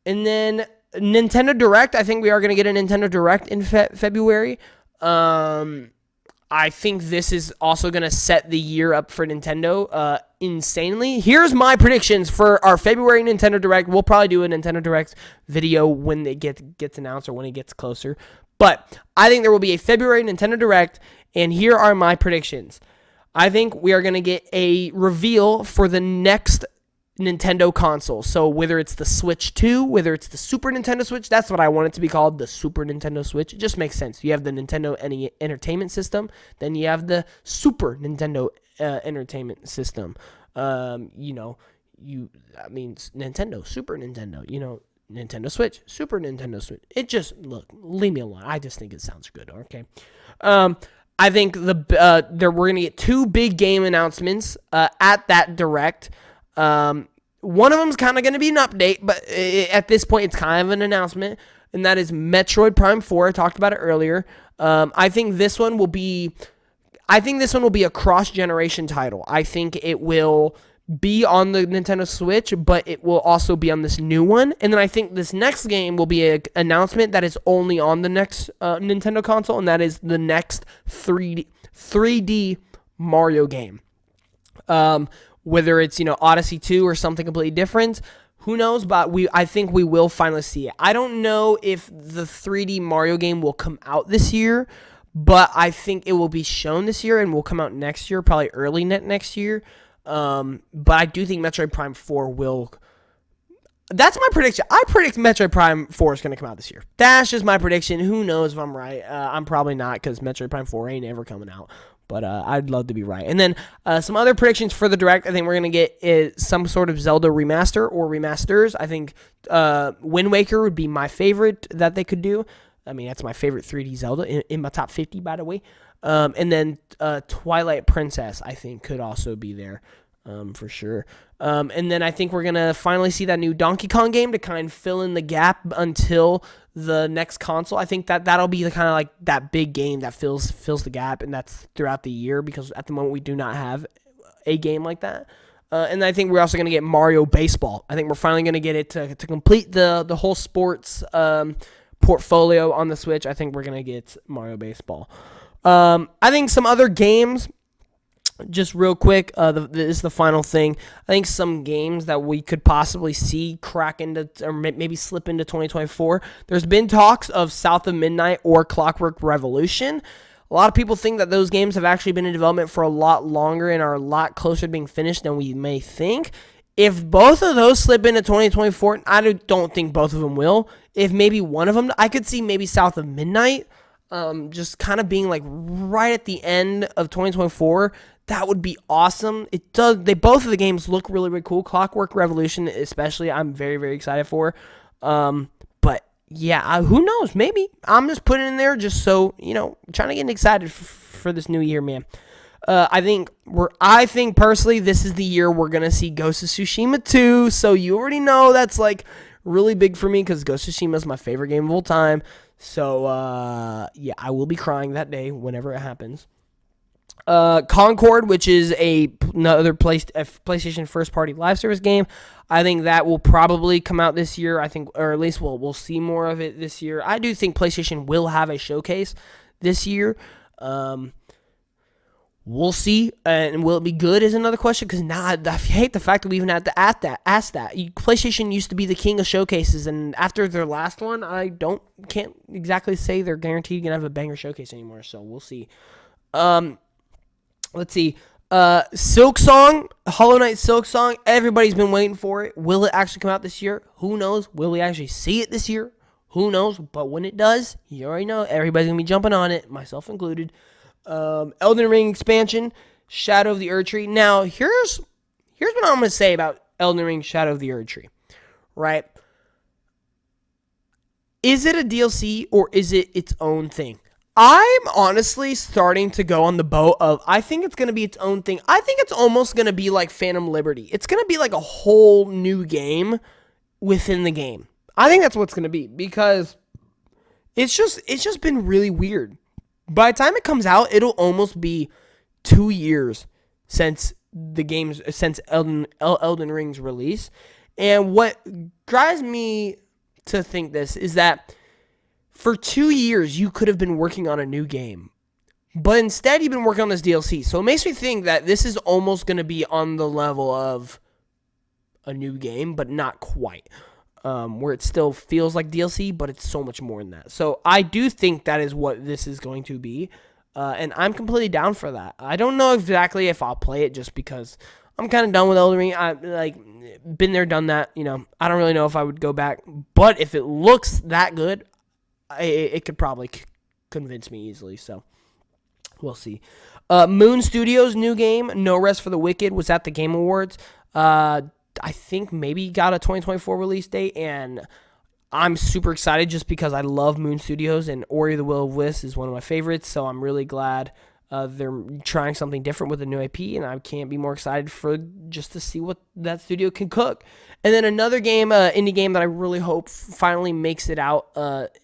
then Nintendo Direct. I think we are going to get a Nintendo Direct in February. I think this is also going to set the year up for Nintendo insanely. Here's my predictions for our February Nintendo Direct. We'll probably do a Nintendo Direct video when it gets announced, or when it gets closer. But I think there will be a February Nintendo Direct, and here are my predictions. I think we are going to get a reveal for the next Nintendo console. So whether it's the Switch 2, whether it's the Super Nintendo Switch, that's what I want it to be called, the Super Nintendo Switch. It just makes sense. You have the Nintendo Entertainment System, then you have the Super Nintendo Entertainment System. Nintendo, Super Nintendo, Nintendo Switch, Super Nintendo Switch. Leave me alone. I just think it sounds good, okay? I think we're going to get 2 big game announcements at that Direct. One of them is kind of going to be an update, but at this point, it's kind of an announcement, and that is Metroid Prime 4. I talked about it earlier. I think this one will be a cross-generation title. I think it will be on the Nintendo Switch, but it will also be on this new one. And then I think this next game will be an announcement that is only on the next Nintendo console, and that is the next 3D Mario game. Whether it's, Odyssey 2 or something completely different, who knows, but I think we will finally see it. I don't know if the 3D Mario game will come out this year, but I think it will be shown this year and will come out next year, probably early next year. But I do think Metroid Prime 4 will... That's my prediction. I predict Metroid Prime 4 is going to come out this year. That's just my prediction. Who knows if I'm right? I'm probably not, because Metroid Prime 4 ain't ever coming out. But I'd love to be right. And then some other predictions for the Direct. I think we're going to get some sort of Zelda remaster or remasters. I think Wind Waker would be my favorite that they could do. I mean, that's my favorite 3D Zelda in my top 50, by the way. And then Twilight Princess, I think, could also be there for sure. And then I think we're going to finally see that new Donkey Kong game to kind of fill in the gap until the next console. I think that'll be the kind of like that big game that fills the gap, and that's throughout the year, because at the moment we do not have a game like that. And I think we're also going to get Mario Baseball. I think we're finally going to get it to complete the whole sports portfolio on the Switch. I think we're going to get Mario Baseball. I think some other games, just real quick, this is the final thing. I think some games that we could possibly see crack into, or maybe slip into 2024. There's been talks of South of Midnight or Clockwork Revolution. A lot of people think that those games have actually been in development for a lot longer and are a lot closer to being finished than we may think. If both of those slip into 2024, I don't think both of them will. If maybe one of them, I could see maybe South of Midnight just kind of being like right at the end of 2024. That would be awesome. It does. Both of the games look really, really cool. Clockwork Revolution, especially, I'm very, very excited for. But yeah, who knows? Maybe I'm just putting it in there just so trying to get excited for this new year, man. I think personally, this is the year we're gonna see Ghost of Tsushima 2. So you already know that's like really big for me, because Ghost of Tsushima is my favorite game of all time. So yeah, I will be crying that day whenever it happens. Concord, which is another PlayStation first-party live service game. I think that will probably come out this year. I think, or at least we'll see more of it this year. I do think PlayStation will have a showcase this year. We'll see, and will it be good is another question, because now I hate the fact that we even had to ask that. PlayStation used to be the king of showcases, and after their last one, can't exactly say they're guaranteed going to have a banger showcase anymore, so we'll see. Let's see. Silk Song, Hollow Knight Silk Song, everybody's been waiting for it. Will it actually come out this year? Who knows? Will we actually see it this year? Who knows? But when it does, you already know everybody's going to be jumping on it, myself included. Elden Ring expansion, Shadow of the Erdtree. Now, here's what I'm going to say about Elden Ring Shadow of the Erdtree, right? Is it a DLC or is it its own thing? I'm honestly starting to go on the boat of, I think it's going to be its own thing. I think it's almost going to be like Phantom Liberty. It's going to be like a whole new game within the game. I think that's what's going to be, because it's just been really weird. By the time it comes out, it'll almost be 2 years since Elden Ring's release. And what drives me to think this is that for 2 years, you could have been working on a new game. But instead, you've been working on this DLC. So it makes me think that this is almost going to be on the level of a new game, but not quite. Where it still feels like DLC, but it's so much more than that. So I do think that is what this is going to be. And I'm completely down for that. I don't know exactly if I'll play it, just because I'm kind of done with Elden Ring. I've been there, done that. I don't really know if I would go back. But if it looks that good, it could probably convince me easily. So we'll see. Moon Studios' new game, No Rest for the Wicked, was at the Game Awards. I think maybe got a 2024 release date, and I'm super excited just because I love Moon Studios, and Ori the Will of Wisps is one of my favorites, so I'm really glad they're trying something different with a new IP, and I can't be more excited for just to see what that studio can cook. And then another game, indie game that I really hope finally makes it out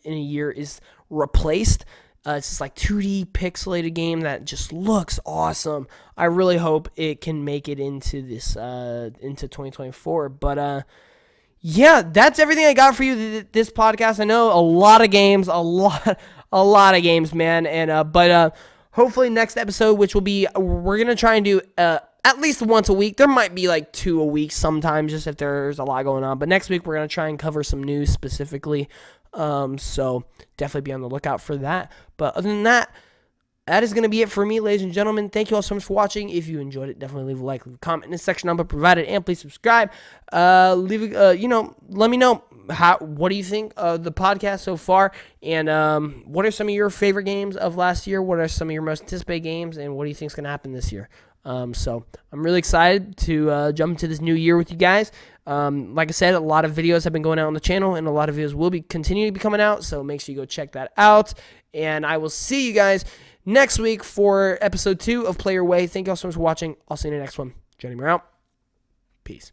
in a year is Replaced. It's this like 2D pixelated game that just looks awesome. I really hope it can make it into this into 2024. But yeah, that's everything I got for you this podcast. I know a lot of games, a lot of games, man. And but hopefully next episode, which will be, we're gonna try and do at least once a week. There might be like 2 a week sometimes, just if there's a lot going on. But next week we're gonna try and cover some news specifically. So definitely be on the lookout for that. But other than that, that is going to be it for me, ladies and gentlemen. Thank you all so much for watching. If you enjoyed it, definitely leave a like, leave a comment in the section down below provided, and please subscribe. Let me know what do you think of the podcast so far, and what are some of your favorite games of last year? What are some of your most anticipated games, and what do you think is going to happen this year? So I'm really excited to jump into this new year with you guys. Like I said, a lot of videos have been going out on the channel, and a lot of videos will be continuing to be coming out, so make sure you go check that out. And I will see you guys next week for episode 2 of Play Your Way. Thank you all so much for watching. I'll see you in the next one. G.A.M.E.R out. Peace.